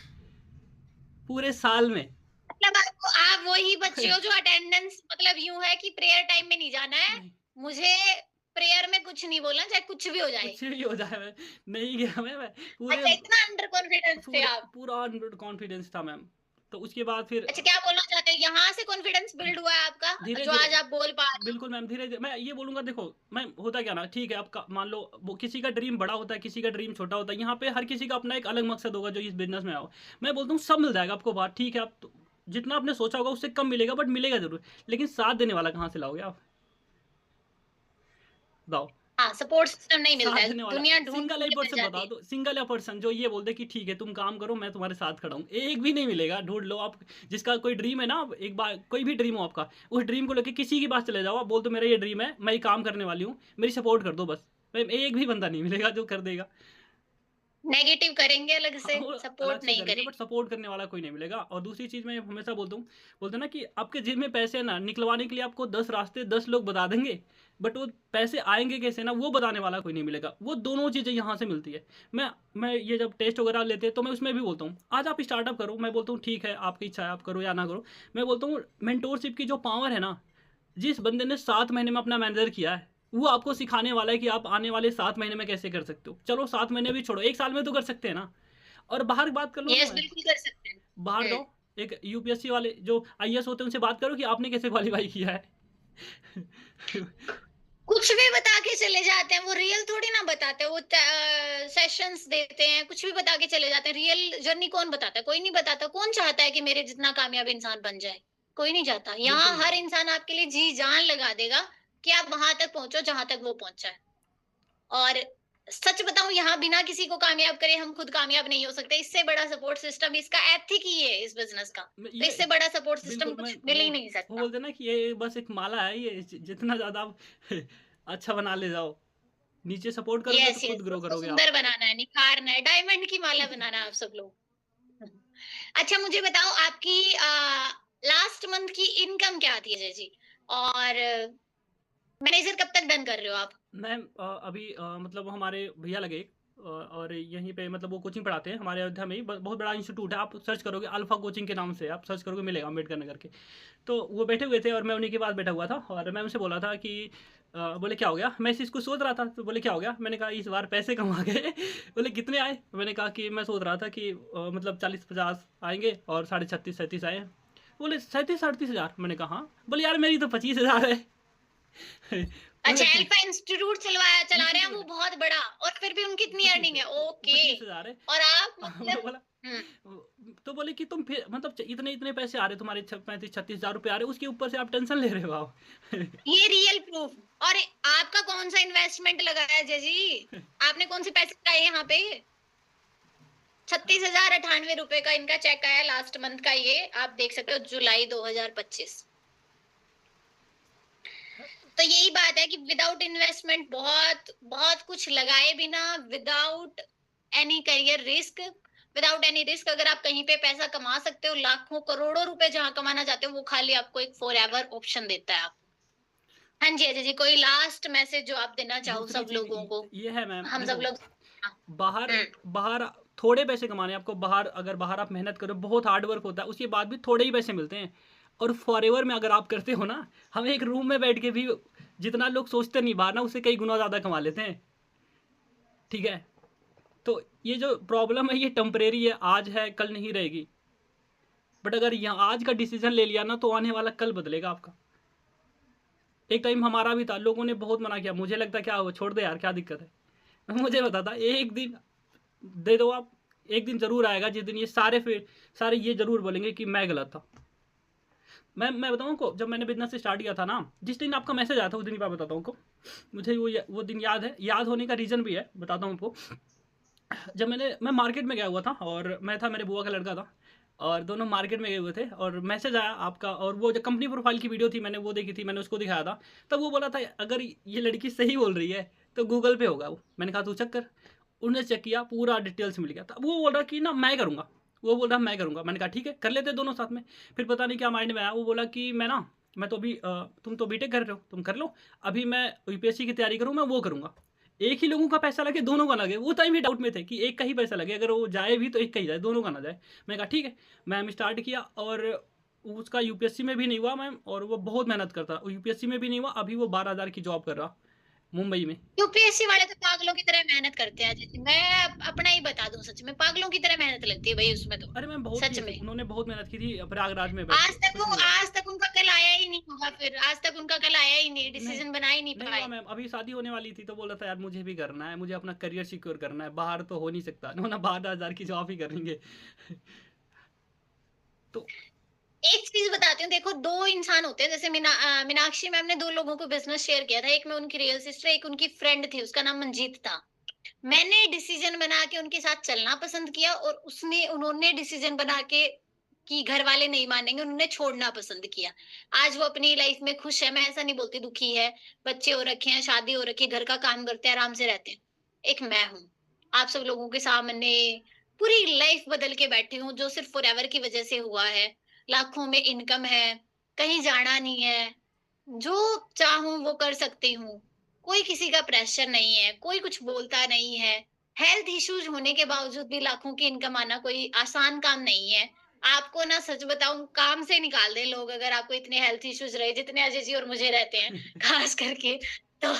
C: पूरे साल में।
A: मतलब आपको आप वही बच्चे हो जो अटेंडेंस मतलब यूं है कि प्रेयर टाइम में नहीं जाना है,
C: नहीं,
A: मुझे प्रेयर में कुछ नहीं बोलना चाहे कुछ भी हो जाए।
C: कुछ भी हो जाए मैं नहीं गया, मैं पूरे
A: अच्छा इतना अंडर कॉन्फिडेंस थे
C: पूरा
A: आप?
C: पूरा अंडर कॉन्फिडेंस था मैम। तो उसके बाद फिर
A: अच्छा क्या बोलना चाहते हैं, यहाँ से कॉन्फिडेंस बिल्ड हुआ है आपका
C: धीरे
A: जो
C: धीरे,
A: आज आप बोल पा रहे हो?
C: बिल्कुल मैम धीरे धीरे मैं ये बोलूंगा, देखो मैम होता क्या ना, ठीक है आपका मान लो वो किसी का ड्रीम बड़ा होता है, किसी का ड्रीम छोटा होता है, यहाँ पे हर किसी का अपना एक अलग मकसद होगा जो इस बिजनेस में आओ। मैं बोलता हूँ सब मिल जाएगा आपको, बात ठीक है, आप तो, जितना आपने सोचा होगा उससे कम मिलेगा बट मिलेगा जरूर, लेकिन साथ देने वाला कहाँ से लाओगे आप बताओ?
A: हाँ सपोर्ट सिस्टम नहीं मिलता
C: साथ
A: है,
C: देने वाला
A: दुनिया
C: सिंगल
A: ढूंढ
C: एक
A: के मिल
C: पर्सन
A: जाती
C: बता
A: है।
C: दो, सिंगल या पर्सन जो ये बोल दे कि ठीक है तुम काम करो मैं तुम्हारे साथ खड़ा हूँ, एक भी नहीं मिलेगा, ढूंढ लो आप। जिसका कोई ड्रीम है ना, एक बार कोई भी ड्रीम हो आपका, उस ड्रीम को लेके किसी के पास चले जाओ, आप बोल दो मेरा ये ड्रीम है, मैं ये काम करने वाली हूँ, मेरी सपोर्ट कर दो, बस एक भी बंदा नहीं मिलेगा जो कर देगा।
A: नेगेटिव करेंगे अलग से,
C: हाँ, अलग
A: सपोर्ट
C: से
A: नहीं
C: करेंगे,
A: करेंगे।
C: बट सपोर्ट करने वाला कोई नहीं मिलेगा। और दूसरी चीज़ मैं हमेशा बोलता हूँ, बोलते हैं ना कि आपके जेब में पैसे ना निकलवाने के लिए आपको 10 रास्ते 10 लोग बता देंगे, बट वो पैसे आएंगे कैसे ना, वो बताने वाला कोई नहीं मिलेगा। वो दोनों चीज़ें यहाँ से मिलती है। मैं ये जब टेस्ट वगैरह लेते हैं तो मैं उसमें भी बोलता हूँ आज आप स्टार्टअप करो, मैं बोलता हूँ ठीक है आपकी इच्छा है आप करो या ना करो। मैं बोलता हूँ मेंटोरशिप की जो पावर है ना, जिस बंदे ने 7 महीने में अपना मैनेजर किया है, वो आपको सिखाने वाला है कि आप आने वाले 7 महीने में कैसे कर सकते हो। चलो 7 महीने भी छोड़ो, 1 साल में तो कर सकते हैं ना। और बाहर की बात कर लो ना,
A: यस,
C: मैं
A: बिल्कुल कर सकते हैं।
C: बाहर जाओ, एक यूपीएससी वाले जो आईएएस होते हैं उनसे बात करो कि आपने कैसे क्वालिफाई किया है।
A: कुछ भी बता के चले जाते हैं, वो रियल थोड़ी ना बताते हैं, वो सेशंस देते हैं, कुछ भी बता के चले जाते हैं। रियल जर्नी कौन बताता है? कोई नहीं बताता। कौन चाहता है कि मेरे जितना कामयाब इंसान बन जाए? कोई नहीं चाहता। यहाँ
C: बिल्कुल नहीं।
A: हर इंसान आपके लिए जी जान लगा देगा कि आप वहां तक पहुंचो जहां तक वो पहुंचा है। और सच बताऊं, यहाँ बिना किसी को कामयाब करे हम खुद कामयाब नहीं हो सकते। इससे बड़ा सपोर्ट सिस्टम, इसका एथिक ही है इस बिजनेस का। तो
C: ये
A: इससे बड़ा सपोर्ट सिस्टम
C: बिल्कुल, मैं
A: कुछ मिल ही नहीं
C: वो
A: सकता।
C: बोलते हैं ना कि ये बस एक माला है, ये जितना ज़्यादा आप अच्छा बना ले जाओ, नीचे सपोर्ट करोगे तो
A: यस यस,
C: खुद ग्रो
A: उसको
C: करोगे आप।
A: सुंदर बनाना है, निखारना है, डायमंड की माला बनाना है आप सब लोग। अच्छा, मुझे बताओ आपकी लास्ट मंथ की इनकम क्या आती है अजय जी? और मैनेजर कब तक डन कर रहे हो आप?
C: मैं अभी मतलब हमारे भैया लगे एक, और यहीं पे मतलब वो कोचिंग पढ़ाते हैं हमारे अयोध्या में ही, बहुत बड़ा इंस्टीट्यूट है। आप सर्च करोगे अल्फा कोचिंग के नाम से, आप सर्च करोगे मिलेगा अम्बेडकर नगर के। तो वो बैठे हुए थे और मैं उन्हीं के पास बैठा हुआ था, और मैं उनसे बोला था कि बोले क्या हो गया, मैं इस चीज़ को सोच रहा था। तो बोले क्या हो गया, मैंने कहा इस बार पैसे कमा गए। बोले कितने आए, मैंने कहा कि मैं सोच रहा था कि मतलब 40-50 आएंगे और 36-37 आए। बोले 37-38 हज़ार, मैंने कहा हाँ। बोले यार मेरी तो 25 हज़ार है।
A: अच्छा,
C: बोले
A: अल्फा इंस्टीट्यूट चला रहे हैं वो,
C: इंस्टीट्यूट
A: बहुत बड़ा, और फिर भी उनकी इतनी
C: 25
A: अर्निंग
C: है,
A: है। ओके।
C: 25 हज़ार है।
A: और आप
C: मैं
A: मतलब
C: बोला,
A: हम्म,
C: तो बोले कि तुम फिर मतलब इतने इतने पैसे आ रहे तुम्हारे, 35-36 हज़ार रुपये आ रहे, उसके ऊपर से आप टेंशन ले रहे हो आप।
A: ये रियल प्रूफ। और आपका कौन सा इन्वेस्टमेंट लगा है अजय जी? आपने कौन से पैसे लगाए यहाँ पे? 36,098 रुपए का इनका चेक आया लास्ट मंथ का, ये आप देख सकते हो, जुलाई 2025। तो यही बात है कि विदाउट इन्वेस्टमेंट, बहुत बहुत कुछ लगाए बिना, without any career risk, without any risk, अगर आप कहीं पे पैसा कमा सकते हो, लाखों करोड़ों रुपए जहां कमाना चाहते हो, वो खाली आपको एक फॉर एवर ऑप्शन देता है आप। हाँ जी अजय जी, कोई लास्ट मैसेज जो आप देना चाहो
C: दूसरी
A: सब
C: चीज़
A: लोगों को?
C: ये है मैम,
A: हम सब
C: देखो
A: लोग। हाँ,
C: बाहर
A: हम्म,
C: बाहर थोड़े पैसे कमाने हैं आपको, बाहर अगर बाहर आप मेहनत करो, बहुत हार्ड वर्क होता है, उसके बाद भी थोड़े ही पैसे मिलते हैं। और फॉरएवर में अगर आप करते हो ना, हम एक रूम में बैठ के भी जितना लोग सोचते नहीं बाहर ना, उससे कई गुना ज़्यादा कमा लेते हैं। ठीक है, तो ये जो प्रॉब्लम है ये टेम्परेरी है, आज है कल नहीं रहेगी। बट अगर यहाँ आज का डिसीजन ले लिया ना, तो आने वाला कल बदलेगा आपका। एक टाइम हमारा भी था, लोगों ने बहुत मना किया, मुझे लगता क्या हो छोड़ दे यार क्या दिक्कत है। मुझे पता था एक दिन दे दो आप, एक दिन जरूर आएगा जिस दिन ये सारे ये जरूर बोलेंगे कि मैं गलत था। मैं बताऊँ आपको, जब मैंने बिजनेस स्टार्ट किया था ना, जिस दिन आपका मैसेज आया था उस दिन की बात बताता हूँ आपको। मुझे वो दिन याद है, याद होने का रीज़न भी है, बताता हूँ आपको। जब मैं मार्केट में गया हुआ था, और मैं था, मेरे बुआ का लड़का था, और दोनों मार्केट में गए हुए थे, और मैसेज आया आपका, और वो जो कंपनी प्रोफाइल की वीडियो थी मैंने वो देखी थी, मैंने उसको दिखाया था। तब वो बोला था अगर ये लड़की सही बोल रही है तो गूगल पे होगा वो। मैंने कहा तू चेक कर। उन्होंने चेक किया, पूरा डिटेल्स मिल गया। तब वो बोल रहा कि ना मैं करूँगा, वो बोल रहा मैं करूँगा। मैंने कहा ठीक है कर लेते दोनों साथ में। फिर पता नहीं क्या माइंड में आया, वो बोला कि मैं तो अभी तुम तो बीटेक कर रहे हो, तुम कर लो, अभी मैं यूपीएससी की तैयारी करूँ, मैं वो करूँगा। एक ही लोगों का पैसा लगे, दोनों का लगे। वो टाइम भी डाउट में थे कि एक का ही पैसा लगे, अगर वो जाए भी तो एक का ही जाए, दोनों का ना जाए। मैं कहा ठीक है। मैम स्टार्ट किया, और उसका यूपीएससी में भी नहीं हुआ मैम, और वो बहुत मेहनत करता, यूपीएससी में भी नहीं हुआ। अभी वो 12,000 की जॉब कर रहा मुंबई में।
A: यूपीएससी वाले तो पागलों की तरह मेहनत करते हैं अजय जी। मैं अपना ही बता दूं, सच में पागलों की तरह मेहनत लगती है भाई उसमें तो।
C: अरे मैम बहुत की
A: सच में।
C: उन्होंने बहुत मेहनत की थी प्रयागराज में बैठ के, कुछ नहीं हुआ।
A: आज तक उनका कल आया ही नहीं होगा, फिर आज तक उनका कल आया ही नहीं,
C: नहीं
A: डिसीजन बना ही नहीं
C: नहीं हुआ
A: पाए।
C: मैम, अभी शादी होने वाली थी तो बोला था यार मुझे भी करना है, मुझे अपना करियर सिक्योर करना है, बाहर तो हो नहीं सकता ना, 12,000 की जॉब ही करेंगे। तो
A: एक चीज बताती हूँ, देखो दो इंसान होते हैं, जैसे मीनाक्षी मैम ने दो लोगों को बिजनेस शेयर किया था, एक में उनकी रियल सिस्टर, एक उनकी फ्रेंड थी, उसका नाम मंजीत था। मैंने डिसीजन बना के उनके साथ चलना पसंद किया, और उन्होंने डिसीजन बना के कि घर वाले नहीं मानेंगे, उन्होंने छोड़ना पसंद किया। आज वो अपनी लाइफ में खुश है, मैं ऐसा नहीं बोलती दुखी है, बच्चे हो रखे हैं, शादी हो रखी है, घर का काम करते हैं, आराम से रहते हैं। एक मैं हूँ। आप सब लोगों के सामने पूरी लाइफ बदल के बैठी हूँ, जो सिर्फ फॉरएवर की वजह से हुआ है। लाखों में इनकम है, कहीं जाना नहीं है, जो चाहूँ वो कर सकती हूँ। कोई किसी का प्रेशर नहीं है, कोई कुछ बोलता नहीं है। हेल्थ इश्यूज़ होने के बावजूद भी लाखों की इनकम आना कोई आसान काम नहीं है। आपको ना सच बताऊँ, काम से निकाल दें लोग अगर आपको इतने हेल्थ इश्यूज़ रहे जितने अजय जी और मुझे रहते हैं, ख़ास करके। तो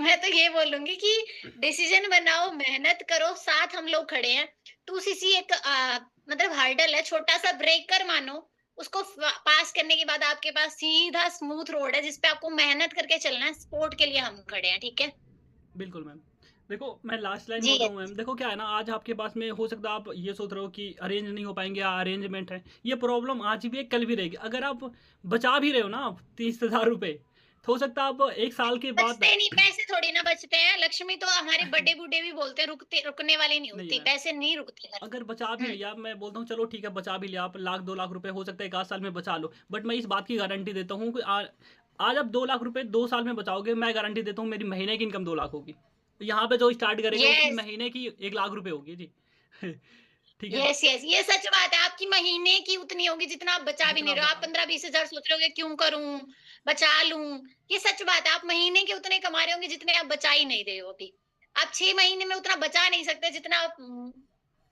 A: मैं तो ये बोलूँगी कि डिसीज़न बनाओ, मेहनत करो, साथ हम लोग खड़े हैं। 2सीसी एक मतलब हर्डल है, छोटा-सा ब्रेकर मानो। उसको पास करने के बाद आपके पास सीधा स्मूथ रोड है, जिस पे आपको मेहनत करके चलना है। सपोर्ट के लिए हम खड़े हैं, ठीक है?
C: बिल्कुल मैम। देखो मैं लास्ट लाइन
A: जी,
C: बोलता हूँ मैम, देखो क्या है ना, आज आपके पास में हो सकता है आप ये सोच रहे हो कि अरेंज नहीं हो पाएंगे या अरेंजमेंट है, ये प्रॉब्लम आज भी है कल भी रहेगी। अगर आप बचा भी रहे हो ना आप 30,000 रुपये, तो हो सकता है आप 1 साल के बाद
A: बचते नहीं, पैसे थोड़ी ना बचते हैं। लक्ष्मी तो हमारे बड़े बूढ़े भी बोलते हैं, रुकने वाली नहीं
C: नहीं
A: होती,
C: मैम,
A: पैसे नहीं रुकते घर में।
C: अगर बचा भी
A: हुँ,
C: लिया, मैं बोलता हूँ चलो ठीक है बचा भी लिया आप, 1 लाख 2 लाख रुपए हो सकता है 1 आध साल में बचा लो, बट मैं इस बात की गारंटी देता हूँ कि आज आप 2 लाख रुपए 2 साल में बचाओगे, मैं गारंटी देता हूँ मेरी महीने की इनकम 2 लाख होगी। यहाँ पे जो स्टार्ट करेगा उसकी
A: येस।
C: महीने की 1 लाख रुपए होगी जी। ठीक है,
A: यस, यस, ये सच बात है। आपकी महीने की उतनी होगी जितना आप बचा भी
C: जितना
A: नहीं रहे हो। आप
C: बचा।
A: 15-20 हज़ार सोच रहे होगे क्यों करूँ, बचा लूँ। ये सच बात है, आप महीने के उतने कमा रहे होंगे जितने आप बचा ही नहीं रहे हो अभी। आप 6 महीने में उतना बचा नहीं सकते जितना आप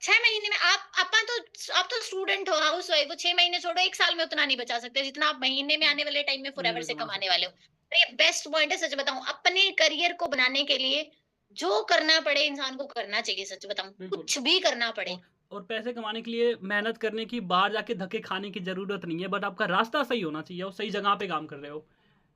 A: 6 महीने में आप तो स्टूडेंट हो, हाउसवाइफ हो, 6 महीने छोड़ो, 1 साल में उतना नहीं बचा सकते जितना आप महीने में आने वाले टाइम में फॉरएवर
C: महीने
A: से
C: कमा
A: कमाने
C: सकते
A: वाले
C: हो।
A: हो। तो ये बेस्ट पॉइंट है, सच बताऊँ, अपने करियर को बनाने के लिए जो करना पड़े इंसान को करना चाहिए, सच बताऊँ।
C: बिल्कुल।
A: कुछ भी करना पड़े।
C: और और पैसे कमाने के लिए मेहनत करने की, बाहर जाके धक्के खाने की ज़रूरत नहीं है, बट आपका रास्ता सही होना चाहिए और सही जगह पे काम कर रहे हो।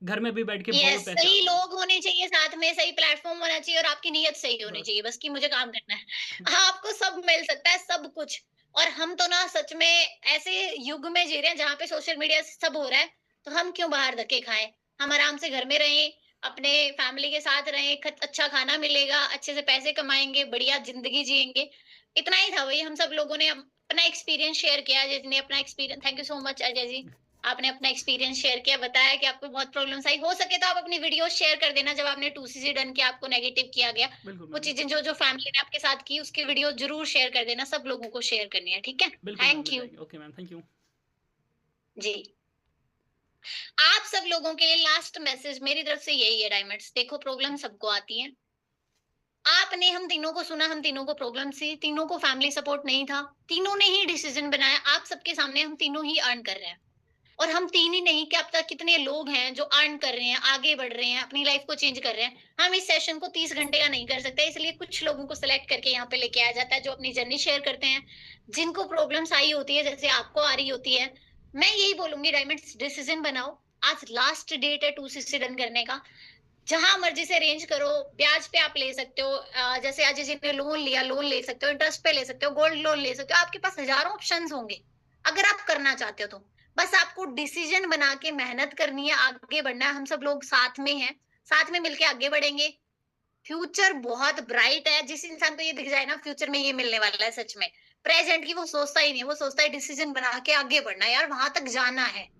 C: घर में भी बैठ के
A: यस,
C: बहुत पैसे
A: सही
C: आते हैं।
A: लोग होने चाहिए साथ में, सही प्लेटफ़ॉर्म होना चाहिए और आपकी नीयत सही होनी
C: बस।
A: चाहिए, बस कि मुझे काम करना है। आपको सब मिल सकता है, सब कुछ। और हम तो ना सच में ऐसे युग में जी रहे हैं जहाँ पे सोशल मीडिया से सब हो रहा है, तो हम क्यों बाहर धक्के खाएँ? हम आराम से घर में रहें, अपने फैमिली के साथ रहें, खत अच्छा खाना मिलेगा, अच्छे से पैसे कमाएँगे, बढ़िया ज़िंदगी जिएँगे। इतना ही था भई, हम सब लोगों ने अपना एक्सपीरियंस शेयर किया, जिसने अपना experience, thank you so much Ajay ji. आपने अपना एक्सपीरियंस शेयर किया, बताया कि आपको बहुत प्रॉब्लम्स आई। हो सके तो आप अपनी वीडियोज़ शेयर कर देना, जब आपने 2सीसी डन किया, आपको नेगेटिव किया गया।
C: बिल्कुल
A: वो
C: मैम।
A: चीज़ें जो-जो फैमिली ने आपके साथ की, उसकी वीडियो ज़रूर शेयर कर देना, सब लोगों को शेयर करनी है, ठीक है?
C: बिल्कुल मैम,
A: थैंक
C: हो
A: यू।
C: जाएगी। Okay ma'am, thank you.
A: जी। आप सब लोगों के लिए लास्ट मैसेज मेरी तरफ से यही है डायमंड्स, देखो प्रॉब्लम सबको आती है। आपने हम तीनों को सुना, हम तीनों को प्रॉब्लम थी, तीनों को फैमिली सपोर्ट नहीं था, तीनों ने ही डिसीज़न बनाया, आप सबके सामने हम तीनों ही अर्न कर रहे हैं। और हम 3 ही नहीं, क्या पता कितने लोग हैं जो अर्न कर रहे हैं, आगे बढ़ रहे हैं, अपनी लाइफ को चेंज कर रहे हैं। हम इस सेशन को 30 घंटे का नहीं कर सकते, इसलिए कुछ लोगों को सेलेक्ट करके यहाँ पे लेके आया जाता है, जो अपनी जर्नी शेयर करते हैं, जिनको प्रॉब्लम्स आई होती है, जैसे आपको आ रही होती है। मैं यही बोलूँगी डायमंड्स, डिसीज़न बनाओ, आज लास्ट डेट है 260 डन करने का। जहाँ मर्ज़ी से अरेंज करो, ब्याज पे आप ले सकते हो, जैसे अजय जी ने लोन लिया, लोन ले सकते हो, इंटरेस्ट पे ले सकते हो, गोल्ड लोन ले सकते हो, आपके पास हज़ारों ऑप्शंस होंगे, अगर आप करना चाहते हो तो। बस आपको डिसीज़न बना के मेहनत करनी है, आगे बढ़ना है, हम सब लोग साथ में हैं, साथ में मिलके आगे बढ़ेंगे। फ्यूचर बहुत ब्राइट है, जिस इंसान को ये दिख जाए ना फ्यूचर में ये मिलने वाला है सच में, प्रेज़ेंट की वो सोचता ही नहीं है, वो सोचता है डिसीज़न बना के आगे बढ़ना है, यार वहाँ तक जाना है।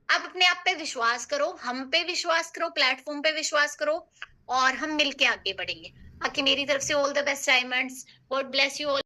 A: आप अपने आप पे विश्वास करो, हम पे विश्वास करो, प्लेटफ़ॉर्म पे विश्वास करो और हम मिलके आगे बढ़ेंगे। बाकी मेरी तरफ से all the best diamonds. God bless you all.